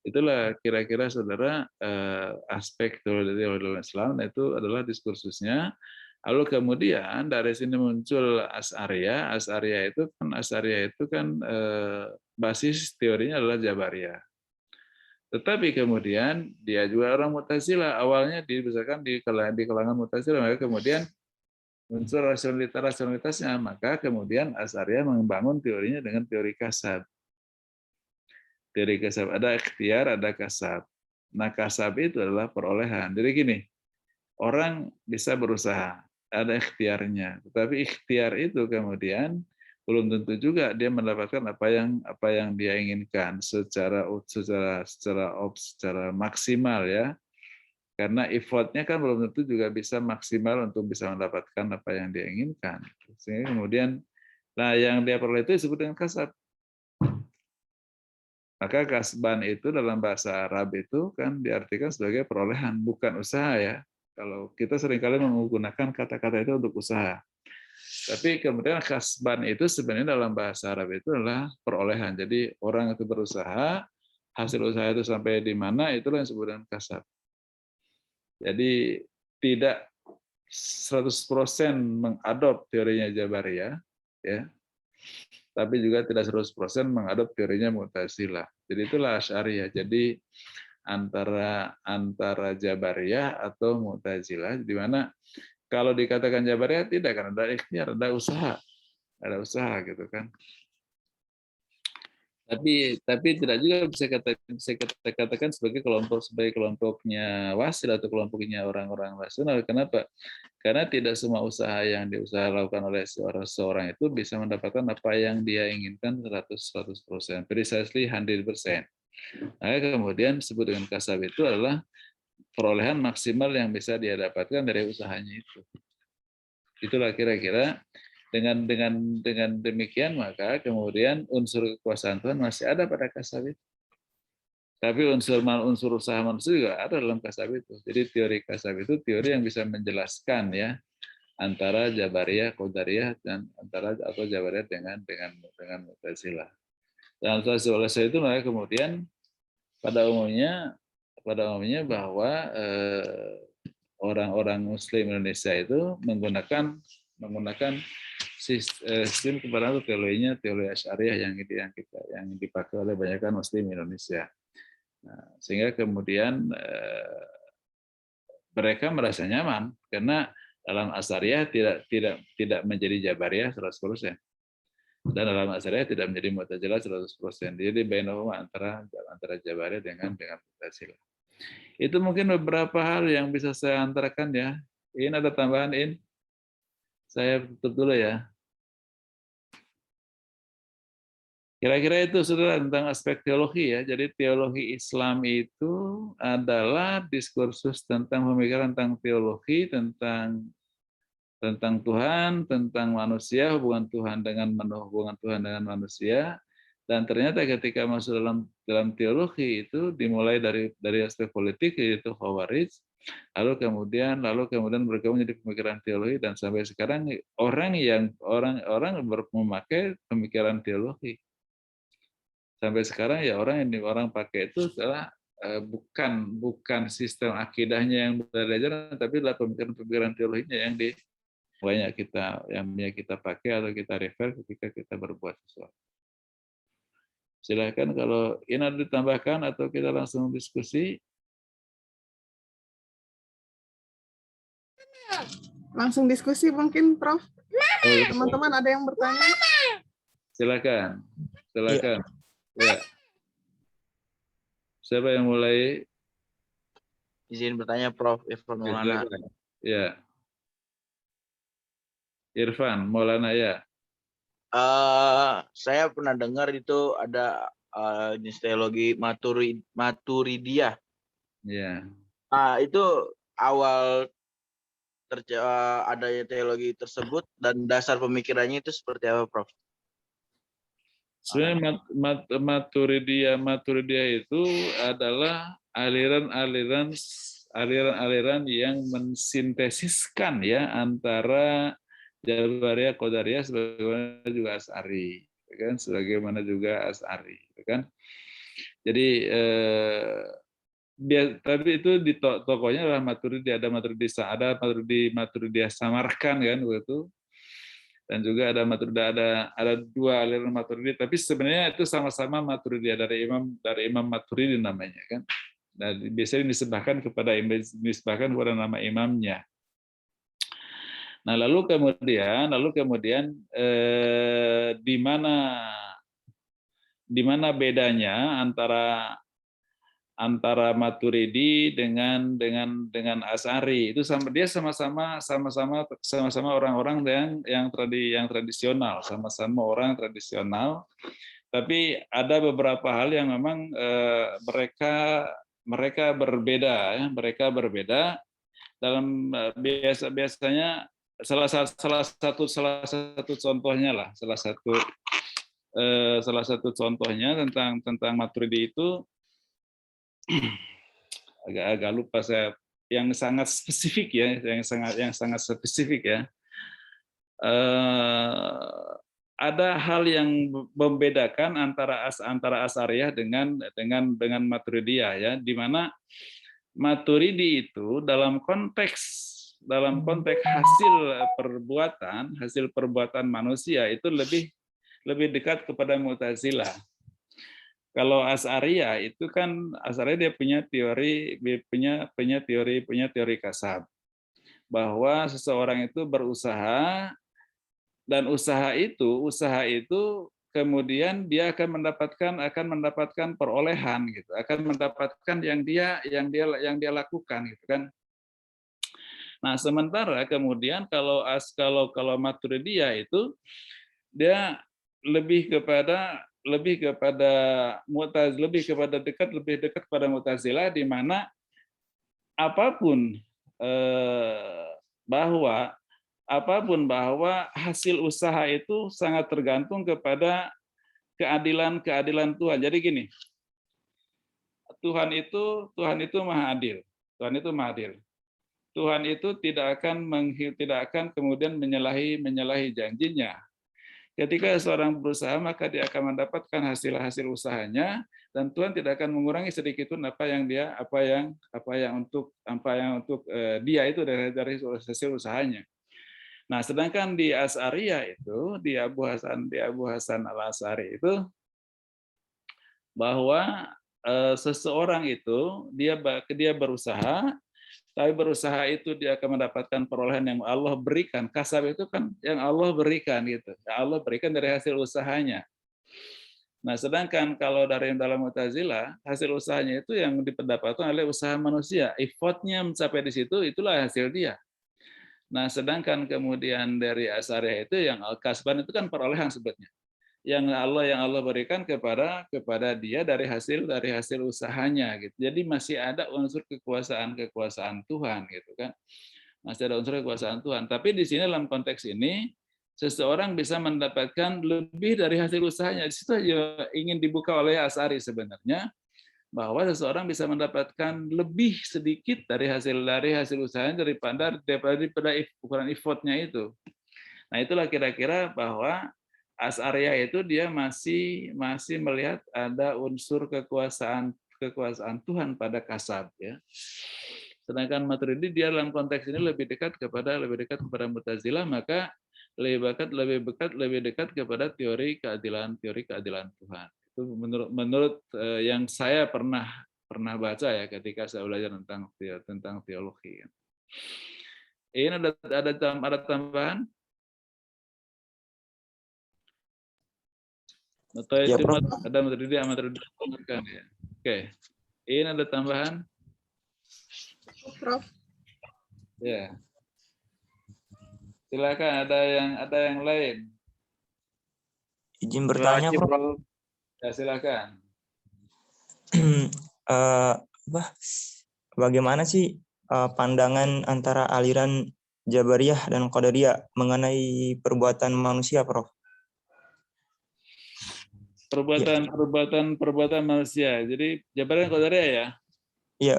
Itulah kira-kira saudara aspek teologi Islam itu adalah diskursusnya. Lalu kemudian dari sini muncul Asy'ariyah. Asy'ariyah itu kan basis teorinya adalah Jabariyah. Tetapi kemudian dia juga orang Mu'tazilah. Awalnya dibesarkan di kalangan Mu'tazilah, maka kemudian muncul rasionalitasnya, maka kemudian Asy'ariyah membangun teorinya dengan teori kasab. Teori kasab, ada ikhtiar, ada kasab. Nah, kasab itu adalah perolehan. Jadi gini, orang bisa berusaha, ada ikhtiarnya. Tetapi ikhtiar itu kemudian belum tentu juga dia mendapatkan apa yang dia inginkan secara maksimal ya. Karena effortnya kan belum tentu juga bisa maksimal untuk bisa mendapatkan apa yang dia inginkan. Sehingga kemudian, nah yang dia peroleh itu disebut dengan kasab. Maka kasban itu dalam bahasa Arab itu kan diartikan sebagai perolehan, bukan usaha ya. Kalau kita seringkali menggunakan kata-kata itu untuk usaha. Tapi kemudian kasban itu sebenarnya dalam bahasa Arab itu adalah perolehan. Jadi orang itu berusaha, hasil usaha itu sampai di mana, itulah yang disebut dengan kasab. Jadi tidak 100% mengadop teorinya Jabariyah, ya, tapi juga tidak 100% mengadop teorinya Mu'tazilah. Jadi itulah Asy'ariyah. Jadi antara Jabariyah atau Mu'tazilah, di mana kalau dikatakan Jabariyah tidak, karena ada ikhtiar, ada usaha gitu kan. Tapi tidak juga bisa katakan sebagai kelompoknya Wasil atau kelompoknya orang-orang rasional. Kenapa? Karena tidak semua usaha yang dilakukan oleh seorang itu bisa mendapatkan apa yang dia inginkan 100%, precisely 100%. Nah, kemudian disebut dengan kasab itu adalah perolehan maksimal yang bisa dia dapatkan dari usahanya itu. Itulah kira-kira. Dengan demikian maka kemudian unsur kekuasaan Tuhan masih ada pada kasab itu. Tapi unsur usaha manusia juga ada dalam kasab itu. Jadi teori kasab itu teori yang bisa menjelaskan ya antara Jabariyah, Qadariyah dan antara atau Jabariyah dengan Mu'tazilah. Dan oleh sebab itu maka kemudian pada umumnya bahwa orang-orang Muslim Indonesia itu menggunakan sistem kepada teologinya teologi Asy'ariyah yang dipakai oleh banyak Muslim Indonesia. Nah, sehingga kemudian mereka merasa nyaman karena dalam Asy'ariyah tidak menjadi Jabariyah 100%. Dan dalam Asy'ariyah tidak menjadi Mu'tazilah 100%. Jadi bainahuma antara Jabariyah dengan Mu'tazilah. Itu mungkin beberapa hal yang bisa saya antarkan ya. Ini ada tambahan, In? Saya tutup dulu ya. Kira-kira itu Saudara tentang aspek teologi ya. Jadi teologi Islam itu adalah diskursus tentang pemikiran tentang teologi, tentang Tuhan, tentang manusia, hubungan Tuhan dengan manusia. Dan ternyata ketika masuk dalam teologi itu dimulai dari aspek politik yaitu Khawarij, lalu kemudian bergabung menjadi pemikiran teologi dan sampai sekarang orang memakai pemikiran teologi. Sampai sekarang ya orang pakai itu adalah bukan sistem akidahnya yang belajar, tapi adalah pemikiran teologinya yang banyak kita pakai atau kita refer ketika kita berbuat sesuatu. Silakan kalau ini ada ditambahkan atau kita langsung diskusi. Langsung diskusi mungkin, Prof. Teman-teman ada yang bertanya? Silakan. Ya. Siapa yang mulai? Izin bertanya, Prof. Irfan Maulana. Ya. Irfan Maulana ya. Saya pernah dengar itu ada jenis teologi Maturidiyah. Ya. Itu awal adanya teologi tersebut dan dasar pemikirannya itu seperti apa, Prof? Sebenarnya Maturidiyah itu adalah aliran yang mensintesiskan ya antara Jabariyah, Qadariyah sebagaimana juga Asy'ari, kan? Jadi tapi itu di tokohnya adalah Maturidiyah, ada Maturidiyah Samarkand kan begitu. Dan juga ada dua aliran Maturidiyah, tapi sebenarnya itu sama-sama Maturidiyah dari Imam Maturidi namanya kan. Dan biasanya disebahkan kepada nama imamnya. Nah, lalu kemudian di mana bedanya antara Maturidi dengan Asy'ari? Itu dia sama-sama orang-orang yang tradisional, sama-sama orang tradisional. Tapi ada beberapa hal yang memang mereka berbeda ya, dalam biasanya salah satu contohnya tentang Maturidi itu agak lupa saya, yang sangat spesifik ya, ada hal yang membedakan antara Asy'ariyah dengan Maturidiyah ya, di mana Maturidi itu dalam konteks hasil perbuatan manusia itu lebih dekat kepada Mu'tazilah. Kalau Asy'ariyah itu kan dia punya teori kasab, bahwa seseorang itu berusaha dan usaha itu kemudian dia akan mendapatkan perolehan gitu, akan mendapatkan yang dia lakukan gitu kan. Nah, sementara kemudian kalau Maturidiyah itu dia lebih dekat pada Mu'tazilah, di mana bahwa hasil usaha itu sangat tergantung kepada keadilan Tuhan. Jadi gini, Tuhan itu maha adil. Tuhan itu tidak akan kemudian menyalahi janjinya. Ketika seorang berusaha, maka dia akan mendapatkan hasil usahanya, dan Tuhan tidak akan mengurangi sedikit pun apa yang untuk dia itu dari hasil usahanya. Nah, sedangkan di Asy'ariyah itu, di Abu Hasan Al-Asy'ari itu, bahwa seseorang itu dia berusaha, tapi berusaha itu dia akan mendapatkan perolehan yang Allah berikan. Kasab itu kan yang Allah berikan gitu. Yang Allah berikan dari hasil usahanya. Nah, sedangkan kalau dari dalam Mu'tazilah, hasil usahanya itu yang didapatkan oleh usaha manusia. Effortnya mencapai di situ, itulah hasil dia. Nah, sedangkan kemudian dari Asy'ariyah itu yang al-kasban itu kan perolehan sebetulnya. Yang Allah berikan kepada dia dari hasil usahanya gitu. Jadi masih ada unsur kekuasaan Tuhan gitu kan. Masih ada unsur kekuasaan Tuhan. Tapi di sini dalam konteks ini seseorang bisa mendapatkan lebih dari hasil usahanya. Di situ ingin dibuka oleh Asy'ari sebenarnya, bahwa seseorang bisa mendapatkan lebih sedikit dari hasil usahanya daripada ukuran effortnya itu. Nah, itulah kira-kira bahwa Asy'ariyah itu dia masih melihat ada unsur kekuasaan Tuhan pada kasab ya. Sedangkan Maturidi dia dalam konteks ini lebih dekat kepada Mu'tazilah, maka lebih dekat kepada teori keadilan Tuhan. Itu menurut yang saya pernah baca ya ketika saya belajar tentang teologi. Ini ada tambahan? Atau Ya, itu Prof. ada Maturidi kan ya. Oke. Ini ada tambahan? Prof. Ya. Silakan, ada yang lain. Izin bertanya, Prof. Ya, silakan. Bagaimana sih pandangan antara aliran Jabariyah dan Qadariyah mengenai perbuatan manusia, Prof? Perbuatan manusia. Jadi Jabariyah dan Qadariyah ya. Iya.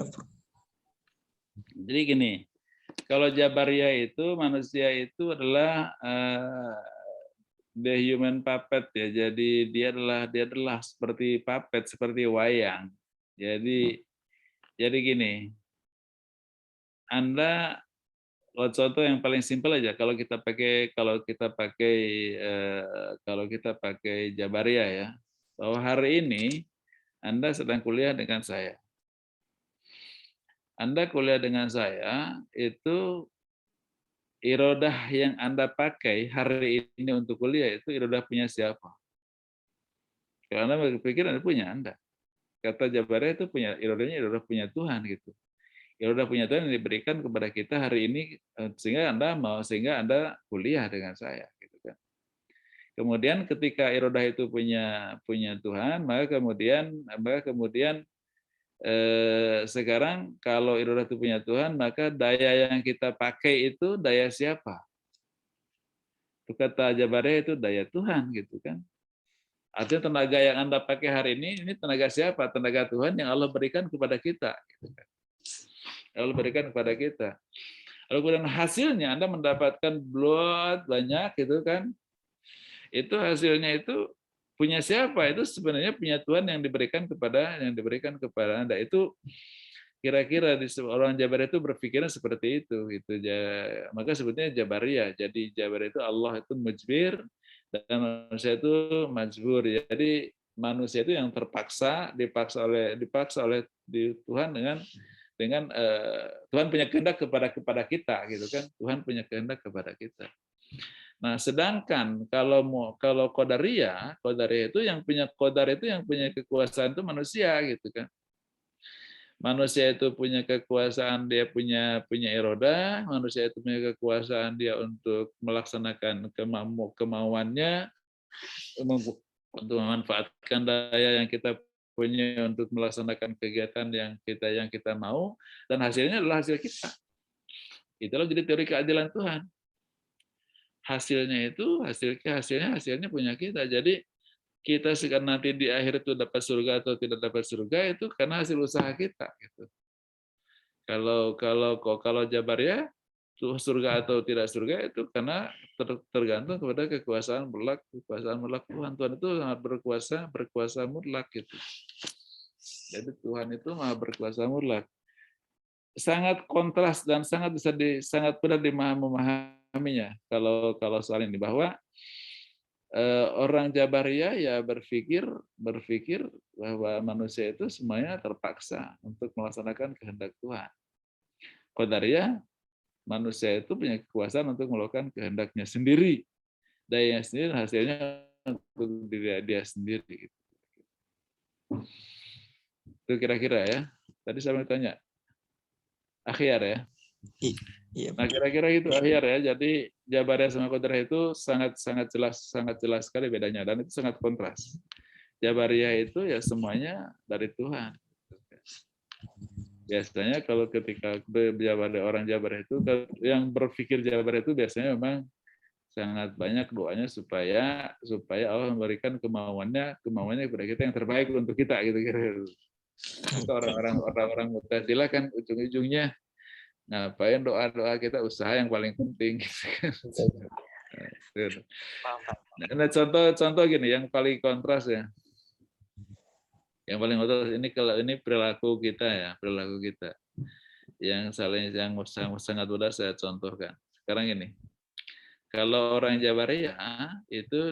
Jadi gini, kalau Jabariyah itu manusia itu adalah the human puppet ya. Jadi dia adalah seperti puppet, seperti wayang. Jadi gini, Anda contoh yang paling simpel aja, kalau kita pakai Jabariyah ya, bahwa hari ini Anda sedang kuliah dengan saya. Anda kuliah dengan saya, itu irodah yang Anda pakai hari ini untuk kuliah itu irodah punya siapa? Kalau Anda berpikir Anda punya Anda. Kata Jabariyah itu irodah punya Tuhan gitu. Irodah punya Tuhan yang diberikan kepada kita hari ini sehingga Anda kuliah dengan saya gitu kan. Kemudian ketika irodah itu punya Tuhan, maka kemudian sekarang kalau irodah itu punya Tuhan, maka daya yang kita pakai itu daya siapa? Itu kata Jabariyah itu daya Tuhan gitu kan. Artinya tenaga yang Anda pakai hari ini tenaga siapa? Tenaga Tuhan yang Allah berikan kepada kita. Gitu kan. Allah berikan kepada kita. Lalu kemudian hasilnya Anda mendapatkan blood banyak gitu kan. Itu hasilnya itu punya siapa? Itu sebenarnya punya Tuhan yang diberikan kepada Anda. Itu kira-kira di orang Jabariyah itu berpikirnya seperti itu gitu. Maka sebetulnya Jabariyah. Jadi Jabariyah itu Allah itu mujbir dan manusia itu majbur. Jadi manusia itu yang dipaksa oleh Tuhan dengan Tuhan punya kehendak kepada kita gitu kan. Tuhan punya kehendak kepada kita. Nah, sedangkan kalau Qadariyah itu yang punya kekuasaan itu manusia gitu kan. Manusia itu punya kekuasaan, dia punya irodah, manusia itu punya kekuasaan dia untuk melaksanakan kemauannya, untuk memanfaatkan daya yang kita punya untuk melaksanakan kegiatan yang kita mau, dan hasilnya adalah hasil kita. Itulah jadi teori keadilan Tuhan. Hasilnya punya kita. Jadi kita sekarang nanti di akhir itu dapat surga atau tidak dapat surga itu karena hasil usaha kita. Gitu. Kalau Jabariyah surga atau tidak surga itu karena tergantung kepada kekuasaan mutlak Tuhan. Tuhan itu sangat berkuasa mutlak gitu. Jadi Tuhan itu maha berkuasa mutlak. Sangat kontras dan sangat benar memahaminya kalau soal ini, bahwa orang Jabariyah ya berpikir bahwa manusia itu semuanya terpaksa untuk melaksanakan kehendak Tuhan. Qadariyah, manusia itu punya kekuasaan untuk melakukan kehendaknya sendiri. Dayanya sendiri, hasilnya untuk dia sendiri. Itu kira-kira ya. Tadi saya mau tanya. Akhyar ya. Iya. Nah, kira-kira itu akhyar ya. Jadi Jabariyah sama Qadariyah itu sangat jelas sekali bedanya, dan itu sangat kontras. Jabariyah itu ya semuanya dari Tuhan. Biasanya kalau ketika orang Jabariyah itu, yang berpikir Jabariyah itu biasanya memang sangat banyak doanya supaya Allah memberikan kemauannya kepada kita yang terbaik untuk kita gitu kira. Orang-orang Mu'tazilah kan ujung-ujungnya ngapain doa kita, usaha yang paling penting gitu kan. Nah, contoh gini yang paling kontras ya. Yang paling kontras ini kalau ini perilaku kita. Yang sangat mudah saya contohkan. Sekarang ini. Kalau orang Jabariyah itu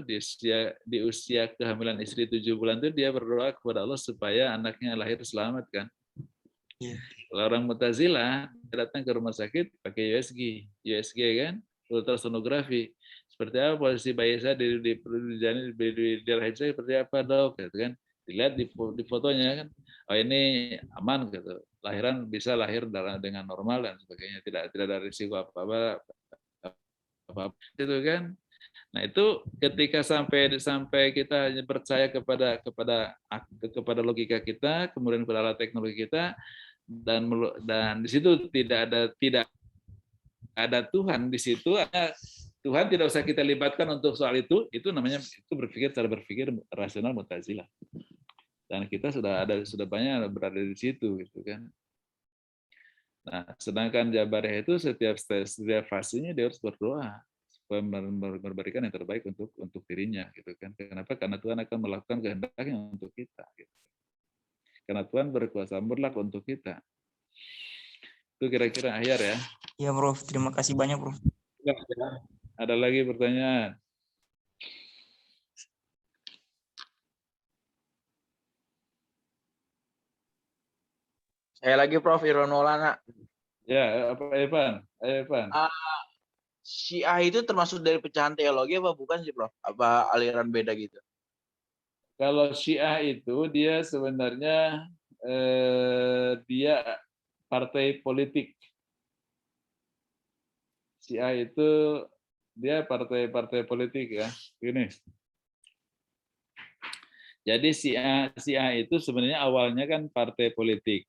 di usia kehamilan istri 7 bulan itu dia berdoa kepada Allah supaya anaknya lahir selamat kan. Kalau orang Mu'tazilah datang ke rumah sakit pakai USG kan, ultrasonografi. Seperti apa posisi bayi saya di rahim saya, seperti apa dok, gitu kan. Dilihat di fotonya kan, oh ini aman gitu, lahiran bisa lahir dengan normal dan sebagainya, tidak ada risiko apa itu kan. Nah itu ketika sampai kita percaya kepada logika kita, kemudian kepada alat teknologi kita, dan di situ tidak ada Tuhan di situ, Tuhan tidak usah kita libatkan untuk soal itu namanya cara berpikir rasional Mu'tazilah. Dan kita sudah banyak berada di situ gitu kan. Nah, sedangkan Jabariyah itu setiap fasenya dia harus berdoa supaya memberikan yang terbaik untuk dirinya gitu kan. Kenapa? Karena Tuhan akan melakukan kehendaknya untuk kita gitu. Karena Tuhan berkuasa mutlak untuk kita. Itu kira-kira akhir ya. Iya, Prof. Terima kasih banyak, Prof. Ya. Ada lagi pertanyaan? Saya lagi Prof. Irwan Maulana. Ya, apa Evan? Syiah itu termasuk dari pecahan teologi apa bukan sih, Prof? Apa aliran beda gitu? Kalau Syiah itu dia sebenarnya dia partai politik. Syiah itu dia partai politik ya. Gini. Jadi Syiah itu sebenarnya awalnya kan partai politik.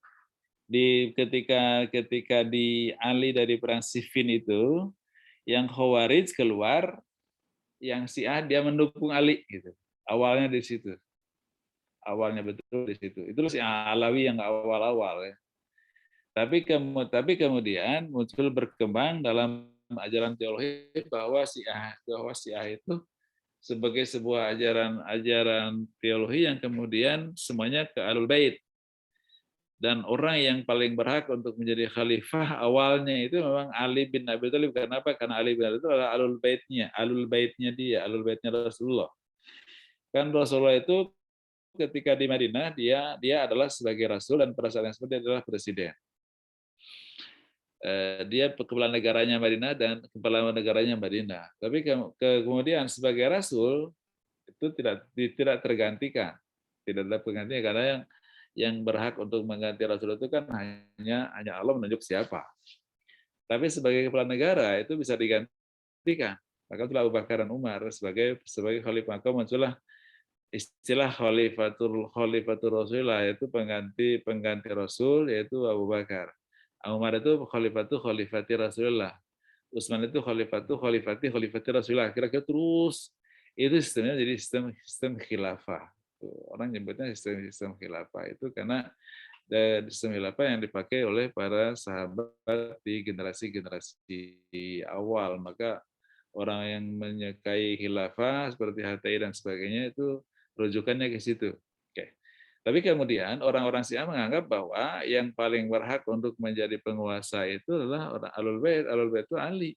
Ketika di Ali dari perang Siffin itu, yang Khawarij keluar, yang Syiah dia mendukung Ali gitu. Awalnya di situ. Awalnya betul di situ. Itu Syiah Alawi yang awal-awal ya. Tapi kemudian muncul berkembang dalam ajaran teologi bahwa Syiah itu sebagai sebuah ajaran teologi yang kemudian semuanya ke Ahlul Bait. Dan orang yang paling berhak untuk menjadi khalifah awalnya itu memang Ali bin Abi Thalib. Kenapa? Karena Ali bin Abi Thalib adalah Ahlul Baitnya Ahlul Baitnya Rasulullah. Kan Rasulullah itu ketika di Madinah dia adalah sebagai rasul dan pada saat yang sama dia adalah presiden. Dia kepala negaranya Madinah dan kepala negaranya Madinah. Tapi kemudian sebagai rasul itu tidak tergantikan. Tidak ada penggantinya karena yang berhak untuk mengganti rasul itu kan hanya Allah menunjuk siapa. Tapi sebagai kepala negara itu bisa digantikan. Maka itulah Abu Bakar dan Umar sebagai khalifah. Maka muncullah istilah khalifatul Rasulullah, yaitu pengganti Rasul, yaitu Abu Bakar. Umar itu khalifati Rasulullah. Utsman itu khalifati Rasulullah. Kira-kira terus itu sistemnya jadi sistem khilafah. Orang nyebutnya sistem khilafah itu karena dan sistem khilafah yang dipakai oleh para sahabat di generasi-generasi awal. Maka orang yang menyukai khilafah seperti HTI dan sebagainya itu rujukannya ke situ. Oke. Tapi kemudian orang-orang Syiah menganggap bahwa yang paling berhak untuk menjadi penguasa itu adalah orang Ahlul Bait. Ahlul Bait itu Ali.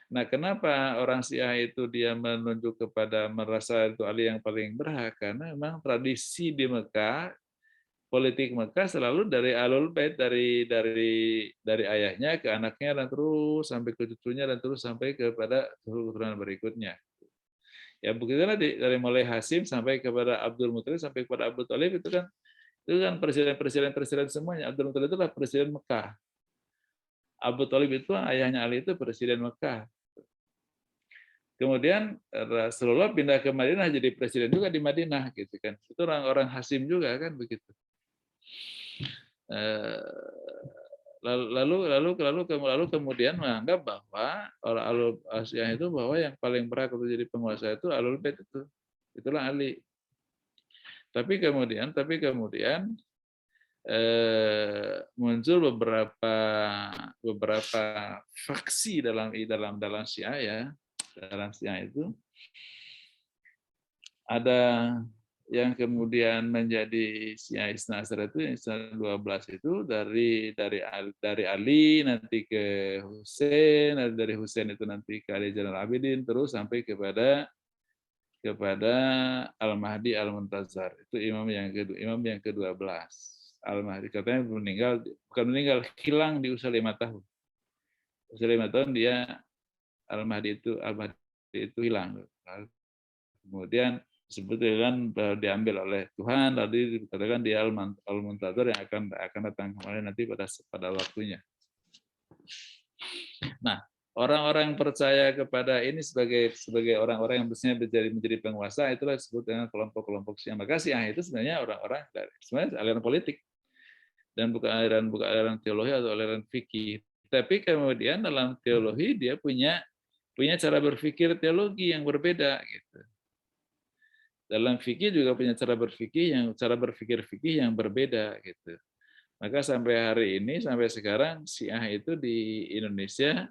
Nah, kenapa orang Syiah itu dia menunjuk kepada merasa itu Ali yang paling berhak? Karena memang tradisi di Mekah, politik Mekah selalu dari Ahlul Bait, dari ayahnya ke anaknya dan terus sampai ke cucunya dan terus sampai kepada keturunan berikutnya. Ya begitu dari mulai Hasim sampai kepada Abdul Muthalib sampai kepada Abu Thalib itu kan presiden semuanya. Abdul Muthalib itu adalah presiden Mekah. Abu Thalib itu ayahnya Ali itu presiden Mekah. Kemudian Rasulullah pindah ke Madinah jadi presiden juga di Madinah gitu kan. Itu orang-orang Hasim juga kan begitu. Lalu kemudian menganggap bahwa orang Ahlul Syiah itu bahwa yang paling berhak untuk jadi penguasa itu Ahlul Bait itu. Itulah Ali. Tapi kemudian muncul beberapa faksi dalam Syiah ya. Dalam Syiah itu ada yang kemudian menjadi Syiah Isna Asyariyah itu Isna 12 itu dari Ali nanti ke Husain, dari Husain itu nanti ke Ali Zainal Abidin terus sampai kepada Al-Mahdi Al-Muntazar. Itu imam yang ke-12. Al-Mahdi katanya bukan meninggal, hilang di usia 5 tahun. Usia 5 tahun dia Al-Mahdi itu hilang. Kemudian disebutkan diambil oleh Tuhan, lalu dikatakan dia Al-Muntazar yang akan datang kembali nanti pada waktunya. Nah, orang-orang yang percaya kepada ini sebagai orang-orang yang biasanya menjadi penguasa itulah disebut dengan kelompok-kelompok Syiah. Maka Syiah itu sebenarnya orang-orang sebenarnya aliran politik dan bukan aliran teologi atau aliran fikih. Tapi kemudian dalam teologi dia punya cara berpikir teologi yang berbeda gitu. Dalam fikih juga punya cara berpikir fikih yang berbeda gitu. Maka sampai hari ini sampai sekarang Syiah itu di Indonesia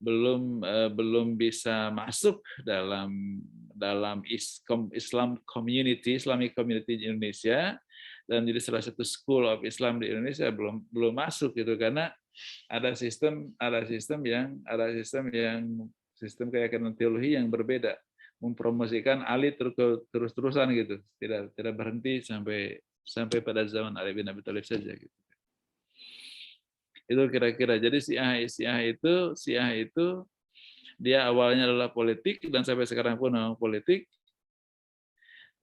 belum bisa masuk dalam Islamic community di Indonesia dan jadi salah satu school of Islam di Indonesia belum masuk gitu karena ada sistem keyakinan teologi yang berbeda, mempromosikan Ali terus-terusan gitu, tidak berhenti sampai pada zaman Ali bin Abi Thalib saja gitu. Itu kira-kira. Jadi Syiah itu dia awalnya adalah politik dan sampai sekarang pun memang politik.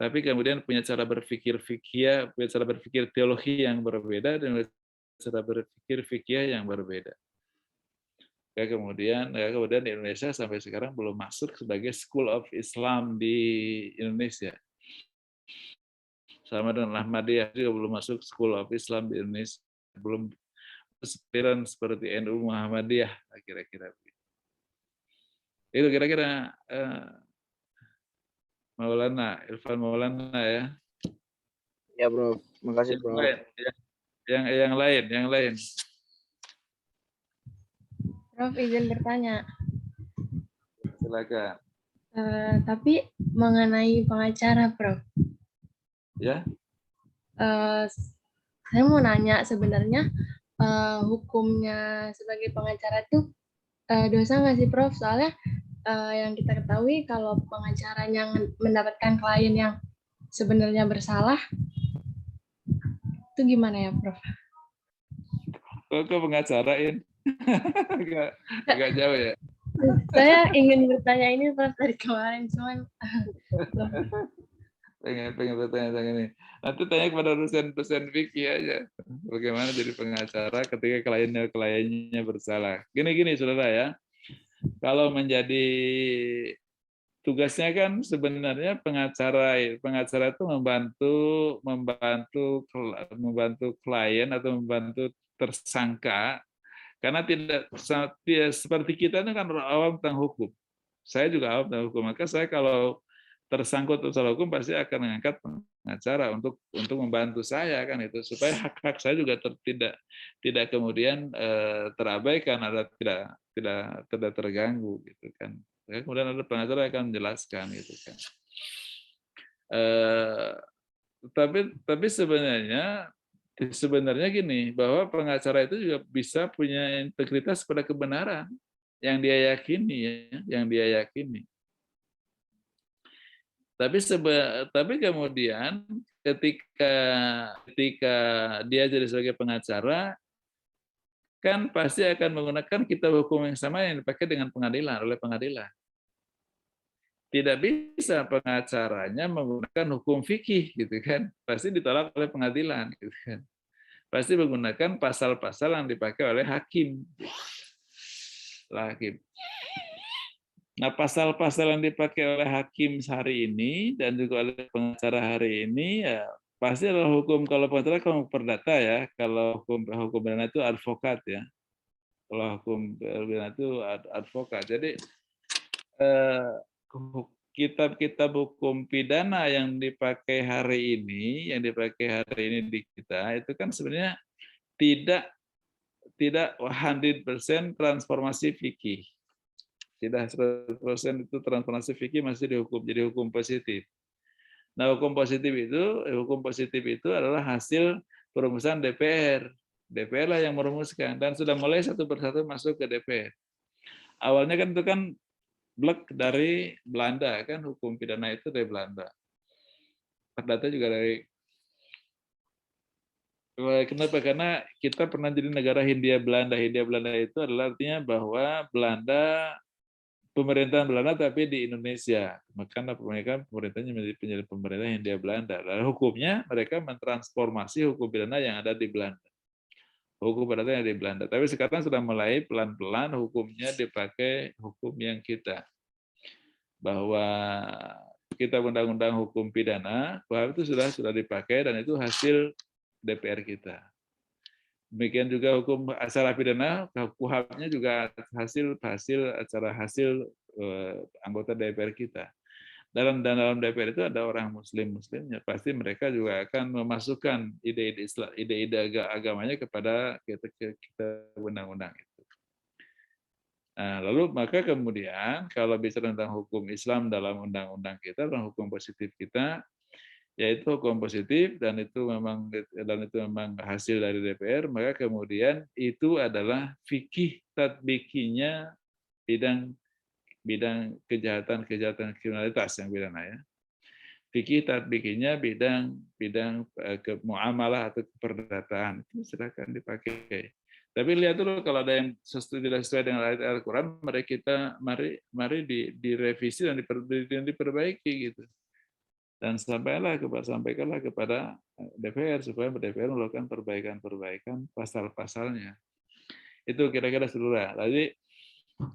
Tapi kemudian punya cara berpikir fikih, punya cara berpikir teologi yang berbeda dan cara berpikir fikih yang berbeda. Kemudian di Indonesia sampai sekarang belum masuk sebagai School of Islam di Indonesia. Sama dengan Ahmadiyah juga belum masuk School of Islam di Indonesia. Belum aspiran seperti NU Muhammadiyah kira-kira. Itu kira-kira Irfan Maulana ya. Ya bro, makasih bro. Yang lain. Prof, izin bertanya. Silakan. Tapi mengenai pengacara, Prof. Ya. Saya mau nanya sebenarnya hukumnya sebagai pengacara itu dosa nggak sih, Prof? Soalnya yang kita ketahui kalau pengacaranya mendapatkan klien yang sebenarnya bersalah, itu gimana ya, Prof? Kok pengacarain? Agak jauh ya. Saya ingin bertanya ini Prof dari kemarin, cuman pengen bertanya ini. Nanti tanya kepada dosen fikih aja. Bagaimana jadi pengacara ketika kliennya bersalah. Gini saudara ya. Kalau menjadi tugasnya kan sebenarnya pengacara itu membantu klien atau membantu tersangka. Karena tidak seperti kita ini kan awam tentang hukum. Saya juga awam tentang hukum. Maka saya kalau tersangkut urusan hukum pasti akan mengangkat pengacara untuk membantu saya kan itu supaya hak-hak saya juga tidak kemudian terabaikan atau tidak terganggu gitu kan. Kemudian ada pengacara yang akan menjelaskan gitu kan. Tapi sebenarnya gini, bahwa pengacara itu juga bisa punya integritas pada kebenaran yang dia yakini ya, yang dia yakini. Tapi kemudian ketika dia jadi sebagai pengacara, kan pasti akan menggunakan kitab hukum yang sama yang dipakai dengan oleh pengadilan. Tidak bisa pengacaranya menggunakan hukum fikih gitu kan, pasti ditolak oleh pengadilan gitu kan. Pasti menggunakan pasal-pasal yang dipakai oleh hakim. Nah, pasal-pasal yang dipakai oleh hakim hari ini dan juga oleh pengacara hari ini ya pasti adalah hukum, kalau pengacara hukum perdata ya, kalau hukum pidana itu advokat ya. Kalau hukum pidana itu advokat. Jadi kitab-kitab hukum pidana yang dipakai hari ini di kita itu kan sebenarnya tidak 100% transformasi fikih. Tidak 100% itu transformasi fikih, masih jadi hukum positif. Nah, hukum positif itu adalah hasil perumusan DPR. DPR lah yang merumuskan dan sudah mulai satu persatu masuk ke DPR. Awalnya kan itu kan blek dari Belanda kan, hukum pidana itu dari Belanda. Perdata juga dari. Kenapa? Karena kita pernah jadi negara Hindia Belanda. Hindia Belanda itu adalah artinya bahwa pemerintahan Belanda tapi di Indonesia. Maka pemerintahnya menjadi pemerintah Hindia Belanda. Lalu hukumnya mereka mentransformasi hukum pidana yang ada di Belanda. Hukum pidana yang ada di Belanda. Tapi sekarang sudah mulai pelan-pelan hukumnya dipakai hukum yang kita. Bahwa kita undang-undang hukum pidana, KUHP itu sudah dipakai dan itu hasil DPR kita. Demikian juga hukum acara pidana, KUHP-nya juga hasil anggota DPR kita. Dalam DPR itu ada orang muslimnya, pasti mereka juga akan memasukkan ide-ide agamanya kepada kita undang-undang itu. Nah, lalu maka kemudian kalau bicara tentang hukum Islam dalam undang-undang kita, dalam hukum positif kita, yaitu hukum positif dan itu memang hasil dari DPR, maka kemudian itu adalah fikih tatbikinya bidang kejahatan kriminalitas yang pidana ya. Fikih tatbikinya bidang muamalah atau keperdataan, itu silakan dipakai. Tapi lihat dulu kalau ada yang tidak sesuai dengan ayat Al-Quran, mari direvisi dan diperbaiki gitu. Dan sampaikanlah kepada DPR supaya DPR melakukan perbaikan pasal-pasalnya. Itu kira-kira seluruh.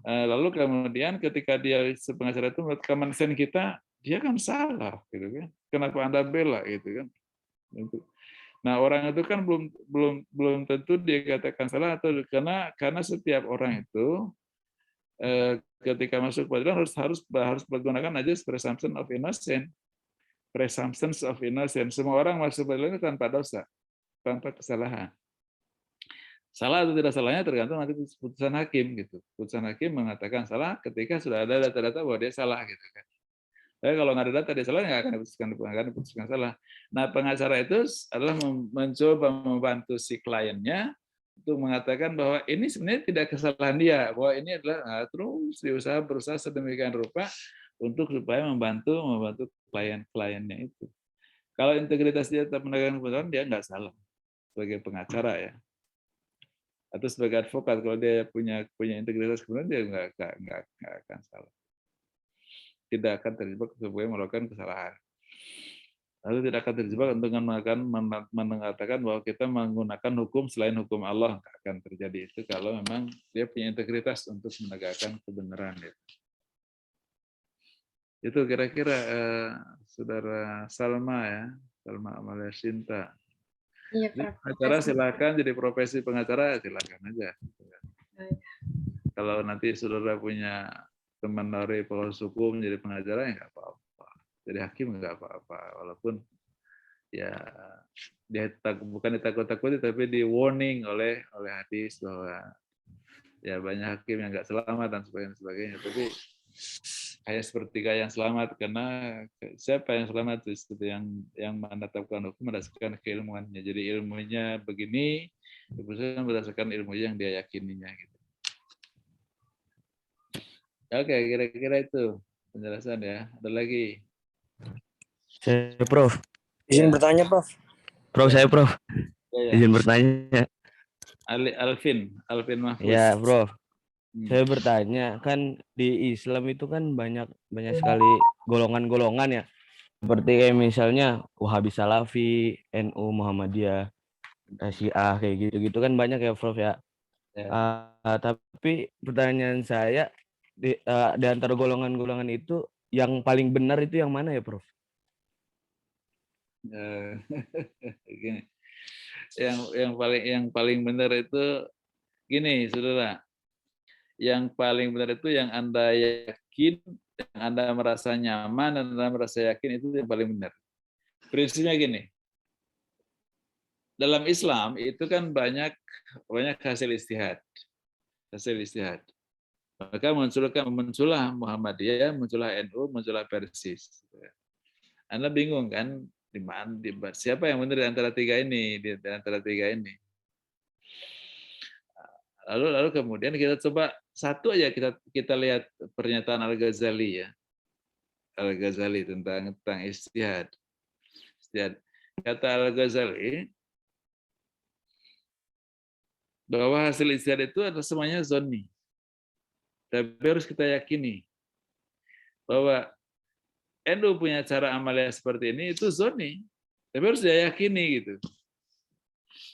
Lalu kemudian ketika dia pengacara itu menurut common sense kita, dia kan salah, gitu kan? Kenapa Anda bela, gitu kan? Nah, orang itu kan belum tentu dia katakan salah atau karena setiap orang itu ketika masuk pengadilan harus menggunakan ajas presumption of innocence. Presumptions of innocence. Semua orang masuk pengadilan tanpa dosa, tanpa kesalahan. Salah atau tidak salahnya tergantung nanti putusan hakim gitu. Putusan hakim mengatakan salah ketika sudah ada data-data bahwa dia salah gitu kan. Tapi kalau nggak ada data dia salah nggak akan diputuskan salah. Nah, pengacara itu adalah mencoba membantu si kliennya untuk mengatakan bahwa ini sebenarnya tidak kesalahan dia, bahwa ini adalah terus berusaha sedemikian rupa untuk supaya membantu klien-kliennya itu. Kalau integritas dia tetap menegakkan kebenaran, dia nggak salah sebagai pengacara ya. Atau sebagai advokat, kalau dia punya integritas kebenaran, dia nggak akan salah. Tidak akan terjebak sebagai melakukan kesalahan. Lalu tidak akan terjebak dengan mengatakan bahwa kita menggunakan hukum selain hukum Allah, nggak akan terjadi itu kalau memang dia punya integritas untuk menegakkan kebenaran. Itu kira-kira Saudara Salma ya, Salma Amalia Sinta. Iya, Pengacara silakan jadi profesi pengacara silakan aja. Kalau nanti saudara punya teman dari proses hukum jadi pengacara ya nggak apa-apa. jadi hakim nggak apa-apa, walaupun ya dia bukan ditakut-takuti tapi di warning oleh hadis bahwa ya banyak hakim yang nggak selamat dan sebagainya. Tapi hanya sepertiga yang selamat, karena siapa yang selamat itu yang menetapkan hukum berdasarkan keilmuannya. Jadi ilmunya begini, keputusan berdasarkan ilmu yang dia yakininya. Gitu. Oke, kira-kira itu penjelasan ya. Ada lagi? Saya Prof. Izin Ya. bertanya, Prof. Prof, Ya. saya Prof. Ya. Izin bertanya. Alvin Mahfuz. Ya, Prof. Hmm. Saya bertanya, kan di Islam itu kan banyak sekali golongan-golongan ya. Seperti kayak misalnya Wahabi Salafi, NU, Muhammadiyah, Syiah kayak gitu-gitu kan banyak ya, Prof ya. Ya. Tapi pertanyaan saya di antara golongan-golongan itu yang paling benar itu yang mana ya, Prof? Gini. Yang paling benar itu gini, saudara. Yang paling benar itu yang Anda yakin, yang Anda merasa nyaman dan Anda merasa yakin, itu yang paling benar. Prinsipnya gini. Dalam Islam itu kan banyak hasil istihad. Maka muncullah Muhammadiyah, muncullah NU, muncullah Persis. Anda bingung kan di mana, siapa yang benar di antara tiga ini, Lalu kemudian kita coba satu aja, kita lihat pernyataan Al-Ghazali ya. Al-Ghazali tentang istihad. Kata Al-Ghazali bahwa hasil istihad itu adalah semuanya zonni. Tapi harus kita yakini bahwa NU punya cara amalia seperti ini, itu zonni. Tapi harus dia yakini gitu.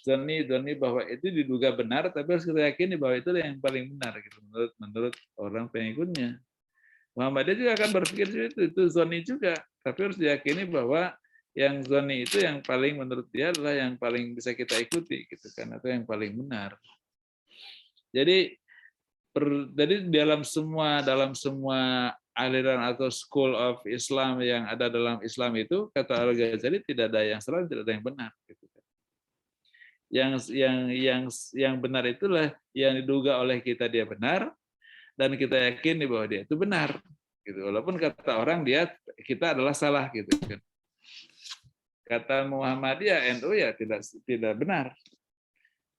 Zonni bahwa itu diduga benar, tapi harus kita yakini bahwa itu yang paling benar gitu, menurut orang pengikutnya. Muhammadiyah juga akan berpikir itu zonni juga, tapi harus diyakini bahwa yang zonni itu yang paling menurut dia adalah yang paling bisa kita ikuti gitu kan, atau yang paling benar. Jadi dalam semua aliran atau school of Islam yang ada dalam Islam itu, kata Al-Ghazali, tidak ada yang salah, tidak ada yang benar gitu. Yang benar itulah yang diduga oleh kita dia benar, dan kita yakin bahwa dia itu benar gitu. Walaupun kata orang kita adalah salah gitu kan. Kata Muhammadiyah, NU ya tidak benar.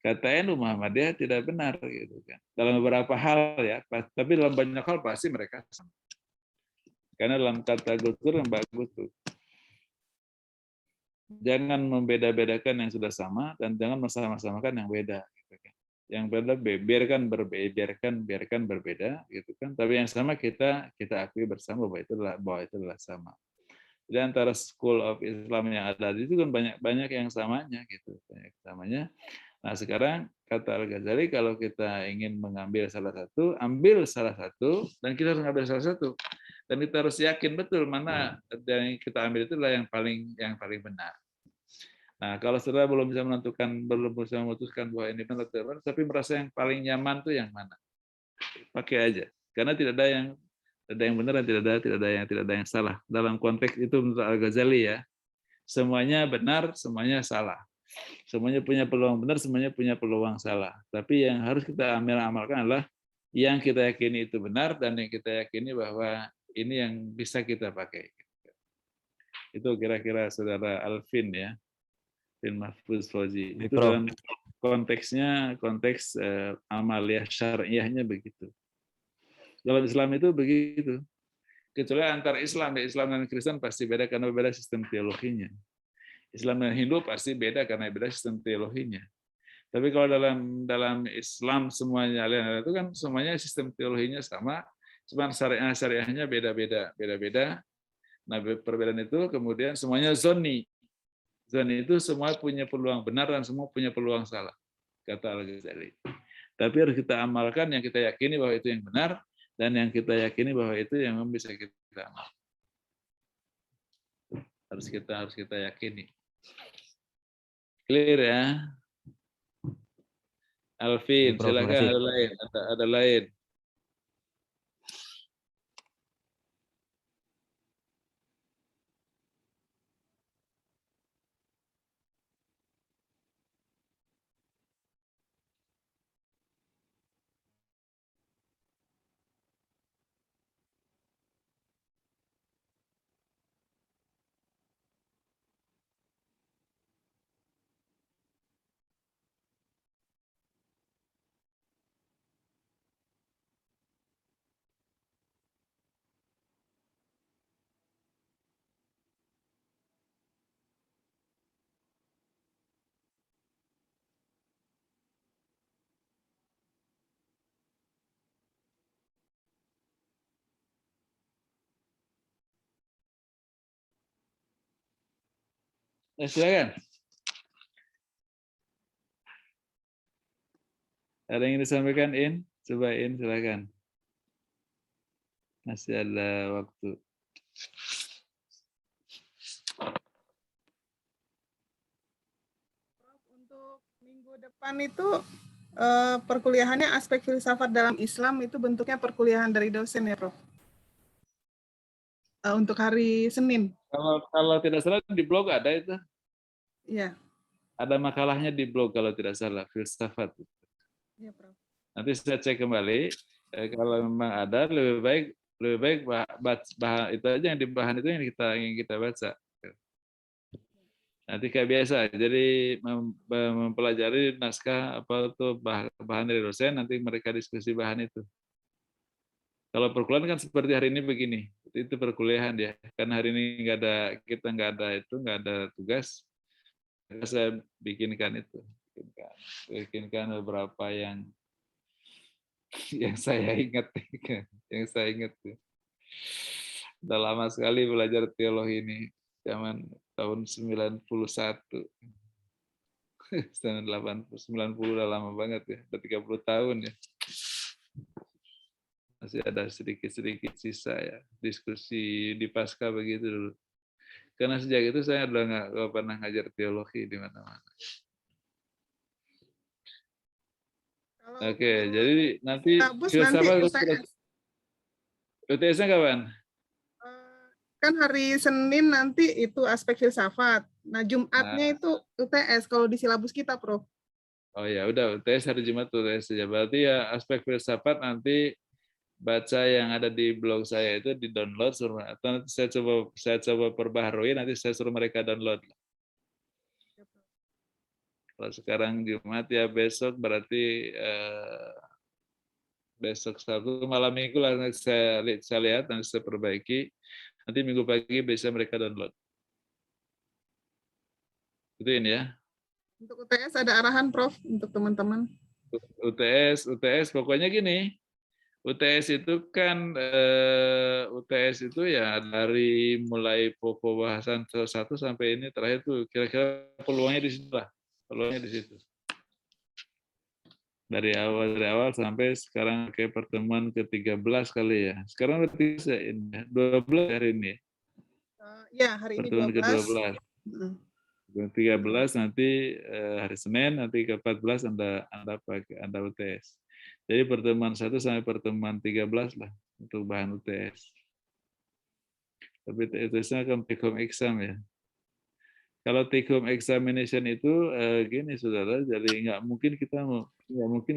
Kata NU, Muhammadiyah tidak benar gitu kan. Dalam beberapa hal ya, tapi dalam banyak hal pasti mereka sama. Karena dalam kata Gus Dur yang bagus tuh, jangan membeda-bedakan yang sudah sama dan jangan sama-samakan yang beda. Gitu kan. Yang beda biarkan berbeda, gitu kan. Tapi yang sama kita akui bersama bahwa itu adalah sama. Jadi antara school of Islam yang ada itu kan banyak yang samanya, gitu. Banyak samanya. Nah sekarang kata Al-Ghazali, kalau kita ingin mengambil salah satu, ambil salah satu, dan kita harus mengambil salah satu. Dan kita harus yakin betul mana yang kita ambil itu adalah yang paling benar. Nah, kalau saudara belum bisa memutuskan bahwa ini benar atau benar, tapi merasa yang paling nyaman tuh yang mana? Pakai aja. Karena tidak ada yang benar dan tidak ada yang salah. Dalam konteks itu menurut Al-Ghazali ya, semuanya benar, semuanya salah. Semuanya punya peluang benar, semuanya punya peluang salah. Tapi yang harus kita amalkan adalah yang kita yakini itu benar dan yang kita yakini bahwa ini yang bisa kita pakai. Itu kira-kira saudara Alvin ya, Alvin Mahfuz Fauzi. Itu dalam konteks amaliyah syariahnya begitu. Dalam Islam itu begitu. Kecuali antara Islam dan Kristen pasti beda karena beda sistem teologinya. Islam dan Hindu pasti beda karena beda sistem teologinya. Tapi kalau dalam Islam semuanya itu kan semuanya sistem teologinya sama, cuma syariahnya beda-beda. Nah, perbedaan itu kemudian semuanya zonni. Zonni itu semua punya peluang benar dan semua punya peluang salah, kata Al-Ghazali. Tapi harus kita amalkan yang kita yakini bahwa itu yang benar dan yang kita yakini bahwa itu yang bisa kita amalkan. Harus kita yakini. Clear ya? Alvin, silakan ada lain. Silakan. Ada yang ingin disampaikan, In? Coba In, silakan. Masih ada waktu. Untuk minggu depan itu perkuliahannya aspek filsafat dalam Islam itu bentuknya perkuliahan dari dosen ya, Prof. Untuk hari Senin. Kalau tidak salah di blog ada itu. Iya. Ada makalahnya di blog kalau tidak salah, filsafat. Iya, Prof. Nanti saya cek kembali. Kalau memang ada, lebih baik bahan itu aja yang di bahan itu yang kita baca. Nanti kayak biasa, jadi mempelajari naskah apa tuh bahan dari dosen, nanti mereka diskusi bahan itu. Kalau perkuliahan kan seperti hari ini begini, itu perkuliahan ya. Karena hari ini kita nggak ada tugas, maka saya bikinkan beberapa yang saya ingat, Udah lama sekali belajar teologi ini, zaman tahun 91. Tahun 90 udah lama banget ya, udah 30 tahun ya. Masih ada sedikit-sedikit sisa ya, diskusi di pasca begitu dulu. Karena sejak itu saya udah nggak pernah ngajar teologi di mana-mana. Oke, jadi nanti filsafat UTS-nya kapan? Kan hari Senin nanti itu aspek filsafat. Nah, Jumatnya itu UTS kalau di silabus kita, Prof. Oh ya, udah UTS hari Jumat UTS saja. Berarti ya aspek filsafat nanti baca yang ada di blog saya itu di-download, atau nanti saya coba perbaharui, nanti saya suruh mereka download. Kalau sekarang Jumat ya besok berarti besok Sabtu malam Minggu lah saya lihat dan saya perbaiki. Nanti Minggu pagi bisa mereka download. Itu ini ya. Untuk UTS ada arahan, Prof, untuk teman-teman. UTS pokoknya gini. UTS itu kan UTS itu ya dari mulai pokok bahasan 1 sampai ini terakhir tuh kira-kira peluangnya di situ lah. Peluangnya di situ. Dari awal sampai sekarang kayak pertemuan ke-13 kali ya. Sekarang berarti 12 hari ini. Ya, hari ini pertemuan 12. ke-12. 13 nanti hari Senin, nanti ke-14 Anda UTS. Jadi pertemuan 1 sampai pertemuan 13 lah untuk bahan UTS. Tapi UTS-nya kan take home exam ya. Kalau take home examination itu gini saudara, jadi nggak mungkin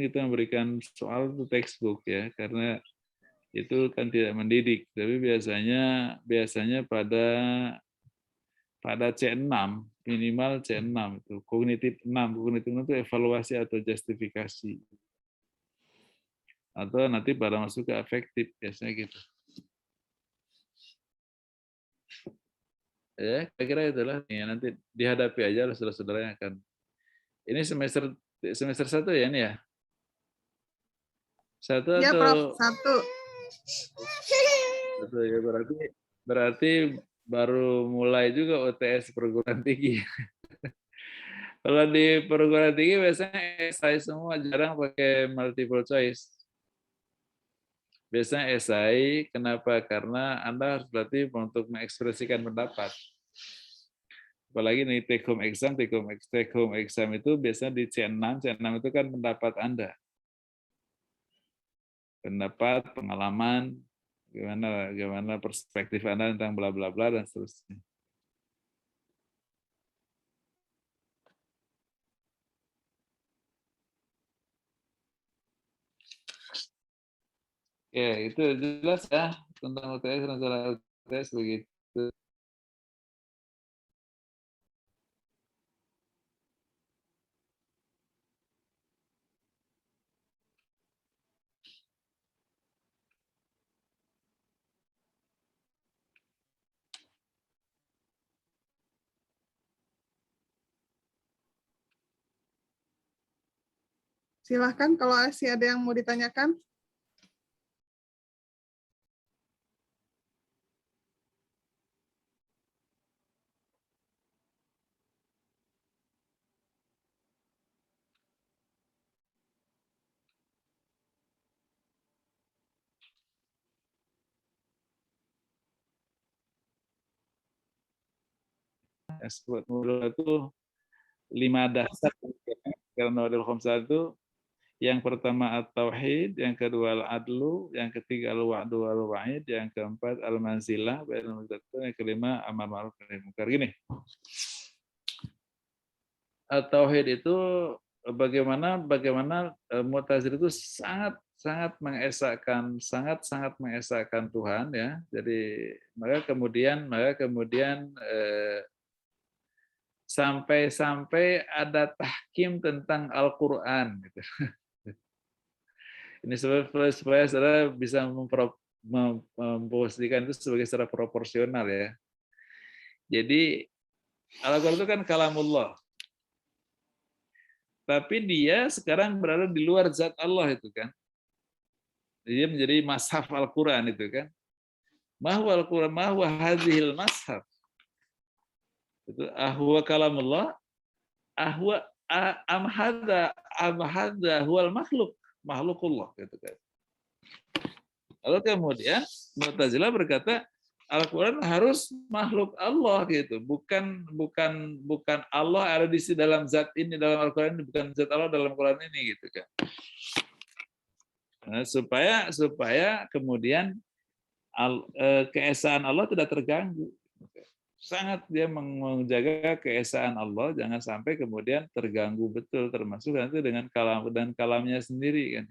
kita memberikan soal itu textbook ya, karena itu kan tidak mendidik. Tapi biasanya pada C6 minimal C6 itu kognitif 6 itu evaluasi atau justifikasi. Atau nanti pada masuk ke afektif biasanya gitu. Ya, kira-kira itulah ya, nanti dihadapi aja oleh saudara-saudara yang akan. Ini semester 1 ya ini ya? 1 Ya, atau? Prof, 1. 1 ya, berarti baru mulai juga UTS perguruan tinggi. Kalau di perguruan tinggi biasanya esai semua, jarang pakai multiple choice. Biasanya esai, kenapa? Karena Anda harus berarti untuk mengekspresikan pendapat. Apalagi nih take home exam itu biasanya di C6 itu kan pendapat Anda. Pendapat, pengalaman, gimana perspektif Anda tentang bla bla bla dan seterusnya. Ya, itu jelas ya tentang UTS dan masalah UTS begitu. Silahkan kalau masih ada yang mau ditanyakan. Yang disebut Nawadirul itu 5 dasar. Karena Nawadirul Khamsah itu yang pertama at-tauhid, yang kedua al-adlu, yang ketiga al-wa'du wal-wa'id, yang keempat al-manzilah, yang kelima amar ma'ruf nahi munkar. Gini. At-tauhid itu bagaimana Mu'tazilah itu sangat mengesahkan Tuhan ya. Jadi maka kemudian sampai ada tahkim tentang Al-Qur'an gitu. Ini supaya saudara bisa memposisikan itu sebagai secara proporsional ya. Jadi Al-Qur'an itu kan kalamullah. Tapi dia sekarang berada di luar zat Allah itu kan. Dia menjadi mashaf Al-Qur'an itu kan. Mahwa Al-Qur'an, mahwa hadhil mashaf. Itu ahwa kalamullah, ahwa am hadza huwal makhlukullah gitu kan. Lalu kemudian Mu'tazilah berkata Al-Qur'an harus makhluk Allah gitu, bukan Allah ada di dalam zat ini, dalam Al-Qur'an ini, bukan zat Allah dalam Al-Qur'an ini gitu kan. Nah, supaya kemudian keesaan Allah tidak terganggu. Sangat dia menjaga keesaan Allah, jangan sampai kemudian terganggu betul, termasuk nanti dengan kalamnya sendiri kan.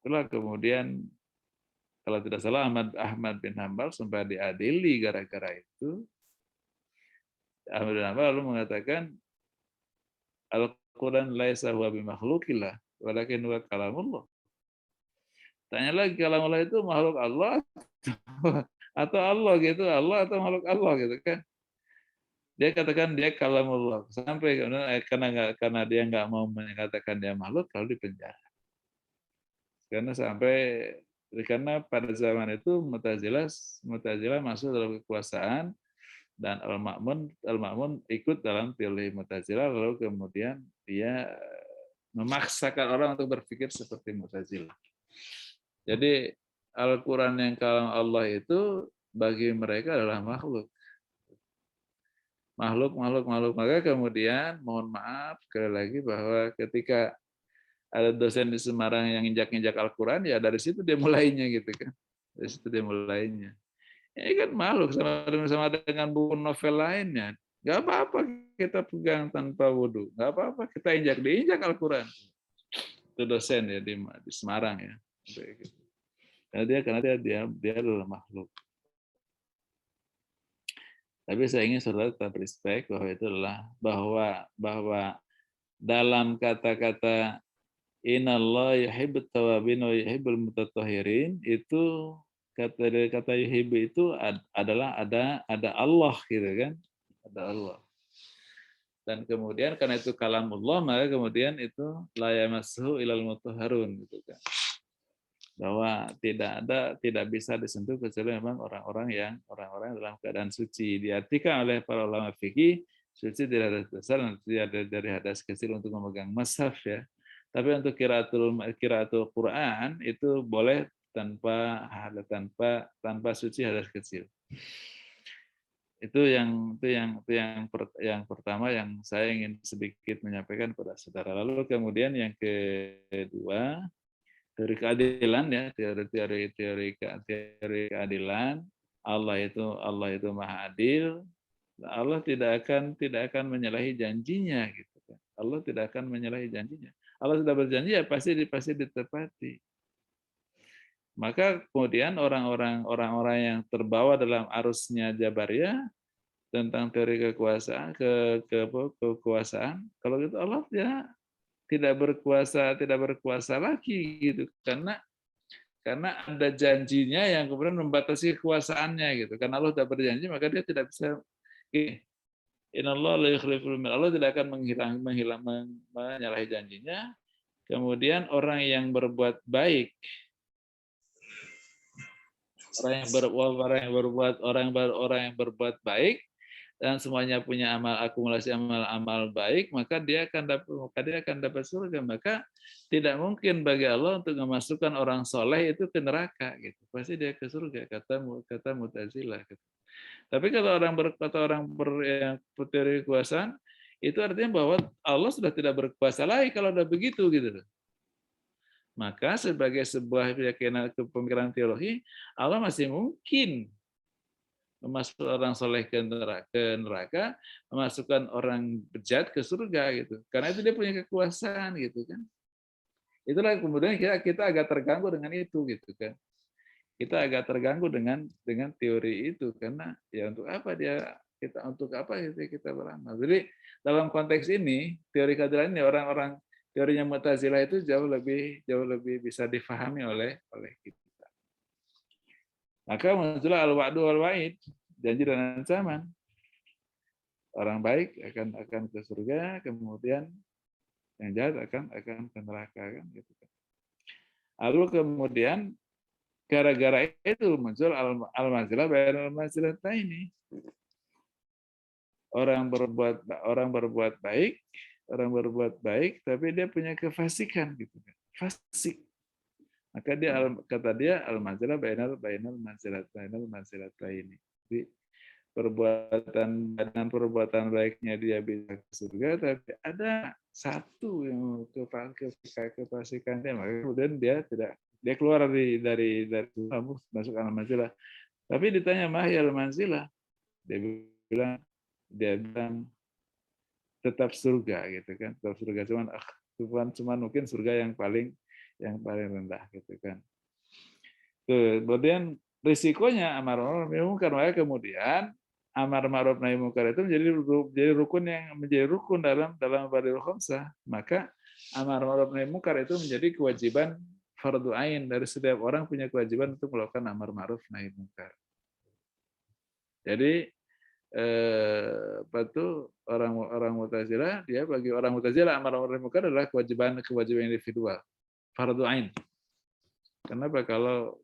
Itulah kemudian kalau tidak salah Ahmad bin Hanbal sampai diadili gara-gara itu. Ahmad bin Hanbal lalu mengatakan Al-Quran laisa huwa bimakhlukillah walakin huwa kalamullah. Tanya lagi, kalamullah itu makhluk Allah atau Allah gitu, Allah atau makhluk Allah gitu kan. Dia katakan dia kalamullah sampai karena dia nggak mau mengatakan dia makhluk, kalau dipenjara. Karena pada zaman itu Mu'tazilah masuk dalam kekuasaan dan Al-Ma'mun ikut dalam teori Mu'tazilah, lalu kemudian dia memaksakan orang untuk berpikir seperti Mu'tazilah. Jadi Al-Quran yang kalam Allah itu bagi mereka adalah makhluk. Maka kemudian mohon maaf sekali lagi bahwa ketika ada dosen di Semarang yang injak-injak Al-Quran, ya dari situ dia mulainya gitu kan. Dari situ dia mulainya. Ini kan makhluk sama dengan buku novel lainnya. Gak apa-apa kita pegang tanpa wudhu. Gak apa-apa kita diinjak Al-Quran. Itu dosen ya di Semarang ya. Karena dia adalah makhluk. Tapi saya ingin saudara tetap respect bahwa itu adalah bahwa dalam kata-kata Innallaha yuhibbut tawwabin wa yuhibbul mutatahhirin, itu kata yuhibbu itu adalah ada Allah gitu kan. Ada Allah. Dan kemudian karena itu kalamullah, maka kemudian itu la yamassuhu ilal mutahharun gitu kan. Bahwa tidak bisa disentuh kecuali memang orang-orang yang dalam keadaan suci. Diartikan oleh para ulama fikih, suci tidak ada dasar, tidak ada dari hadas kecil untuk memegang mushaf ya. Tapi untuk qiraatul Quran itu boleh tanpa suci hadas kecil. Itu yang pertama yang saya ingin sedikit menyampaikan kepada saudara. Lalu kemudian yang kedua, teori keadilan ya, teori keadilan. Allah itu Maha Adil. Allah tidak akan menyalahi janjinya gitu kan. Allah tidak akan menyalahi janjinya. Allah sudah berjanji ya pasti ditepati. Maka kemudian orang-orang yang terbawa dalam arusnya Jabariyah tentang teori kekuasaan, kekuasaan, kalau gitu Allah ya tidak berkuasa lagi gitu, karena ada janjinya yang kemudian membatasi kekuasaannya gitu. Karena Allah tidak berjanji maka dia tidak bisa. Innallaha la yukhliful mi'ad. Allah tidak akan menyalahi janjinya. Kemudian orang yang berbuat baik, orang yang berbuat baik dan semuanya punya akumulasi amal baik, maka dia akan dapat surga. Maka tidak mungkin bagi Allah untuk memasukkan orang soleh itu ke neraka gitu. Pasti dia ke surga, kata Mu'tazilah gitu. Tapi kalau yang berteori kekuasaan, itu artinya bahwa Allah sudah tidak berkuasa lagi kalau udah begitu gitu. Maka sebagai sebuah keyakinan pemikiran teologi, Allah masih mungkin memasukkan orang soleh ke neraka, memasukkan orang bejat ke surga gitu. Karena itu dia punya kekuasaan gitu kan. Itulah kemudian kita agak terganggu dengan itu gitu kan. Kita agak terganggu dengan teori itu karena ya untuk apa kita beramal. Jadi dalam konteks ini teori keadilan ini orang-orang teorinya Mu'tazilah itu jauh lebih bisa difahami oleh kita. Maka muncullah al-wa'du wal wa'id, janji dan ancaman. Orang baik akan ke surga, kemudian yang jahat akan ke neraka kan gitu kan. Lalu kemudian gara-gara itu muncul al-manzilah bainal manzilataini. Orang berbuat baik tapi dia punya kefasikan gitu kan. Fasik. Maka kata dia al-manzilah bainal manzilataini. Jadi perbuatan baiknya dia bisa ke surga, tapi ada satu yang kefasikannya, maka kemudian dia keluar dari masuk al-manzilah. Tapi ditanya mahiyal manzilah, dia bilang tetap surga gitu kan, tetap surga, cuman mungkin surga yang paling rendah gitu kan. Tuh, kemudian risikonya amar ma'ruf nahi munkar, maka kemudian amar ma'ruf nahi munkar itu menjadi rukun dalam Fardhul Khamsah. Maka amar ma'ruf nahi munkar itu menjadi kewajiban fardu ain dari setiap orang, punya kewajiban untuk melakukan amar ma'ruf nahi munkar. Jadi orang Mu'tazilah, bagi orang Mu'tazilah amar ma'ruf nahi munkar adalah kewajiban individual, fardu ain. Kenapa?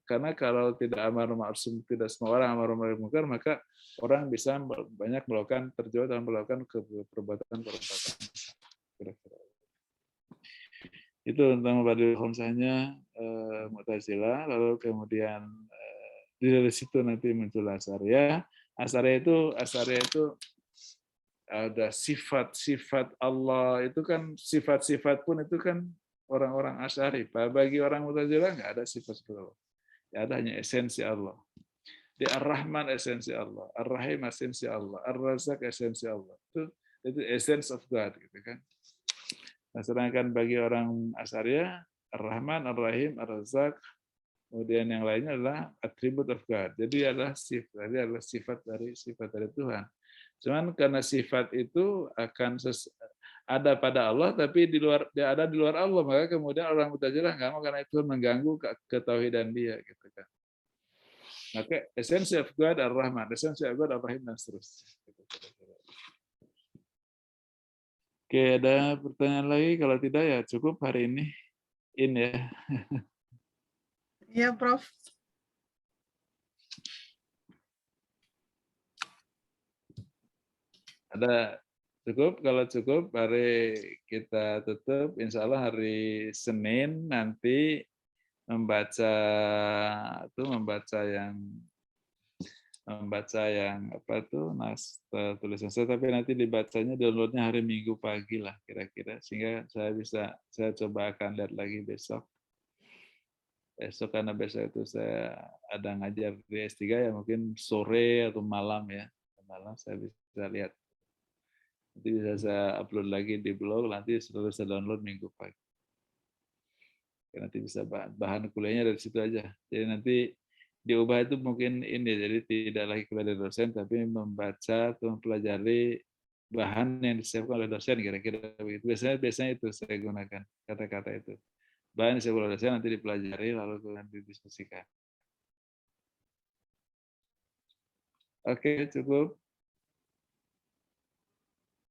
Karena kalau tidak amar ma'ruf, tidak semua orang amar ma'ruf nahi munkar, maka orang bisa banyak terjebak dalam melakukan perbuatan. Itu tentang Fardhul Khamsahnya Mu'tazilah. Lalu kemudian dari situ nanti muncul Asy'ariyah. Asy'ariyah itu ada sifat-sifat Allah, itu kan sifat-sifat pun itu kan orang-orang Asy'ari. Bagi orang Mu'tazilah nggak ada sifat Allah. Ya, ada hanya esensi Allah. Di Ar-Rahman esensi Allah, Ar-Rahim esensi Allah, Ar-Razzaq esensi Allah. Itu essence of God gitu kan. Nah, sedangkan bagi orang Asy'ariyah, Ar-Rahman, Ar-Rahim, Ar-Razzaq, kemudian yang lainnya adalah attribute of God. Jadi adalah sifat dari Tuhan. Cuman karena sifat itu akan ada pada Allah, tapi ada di luar Allah, maka kemudian orang Mu'tazilah nggak mau, karena itu mengganggu ketauhidan dia gitu kan. Maka esensi of God Ar-Rahman, esensi of God Ar-Rahim, dan seterusnya. Oke, ada pertanyaan lagi? Kalau tidak ya cukup hari ini. Ya. Iya, Prof. Ada cukup? Kalau cukup, hari kita tutup. Insya Allah hari Senin nanti membaca yang tulisan saya, tapi nanti dibacanya, downloadnya hari Minggu pagi lah kira-kira, sehingga saya coba akan lihat lagi besok karena besok itu saya ada ngajar di S3 ya, mungkin sore atau malam saya bisa lihat, nanti bisa saya upload lagi di blog, nanti setelah saya download Minggu pagi. Nanti bisa bahan kuliahnya dari situ aja. Jadi nanti diubah itu mungkin jadi tidak lagi kuliah dari dosen, tapi membaca atau mempelajari bahan yang disiapkan oleh dosen, kira-kira begitu. Biasanya itu saya gunakan kata-kata itu. Bahan yang disiapkan oleh dosen nanti dipelajari, lalu nanti didiskusikan. Oke, cukup.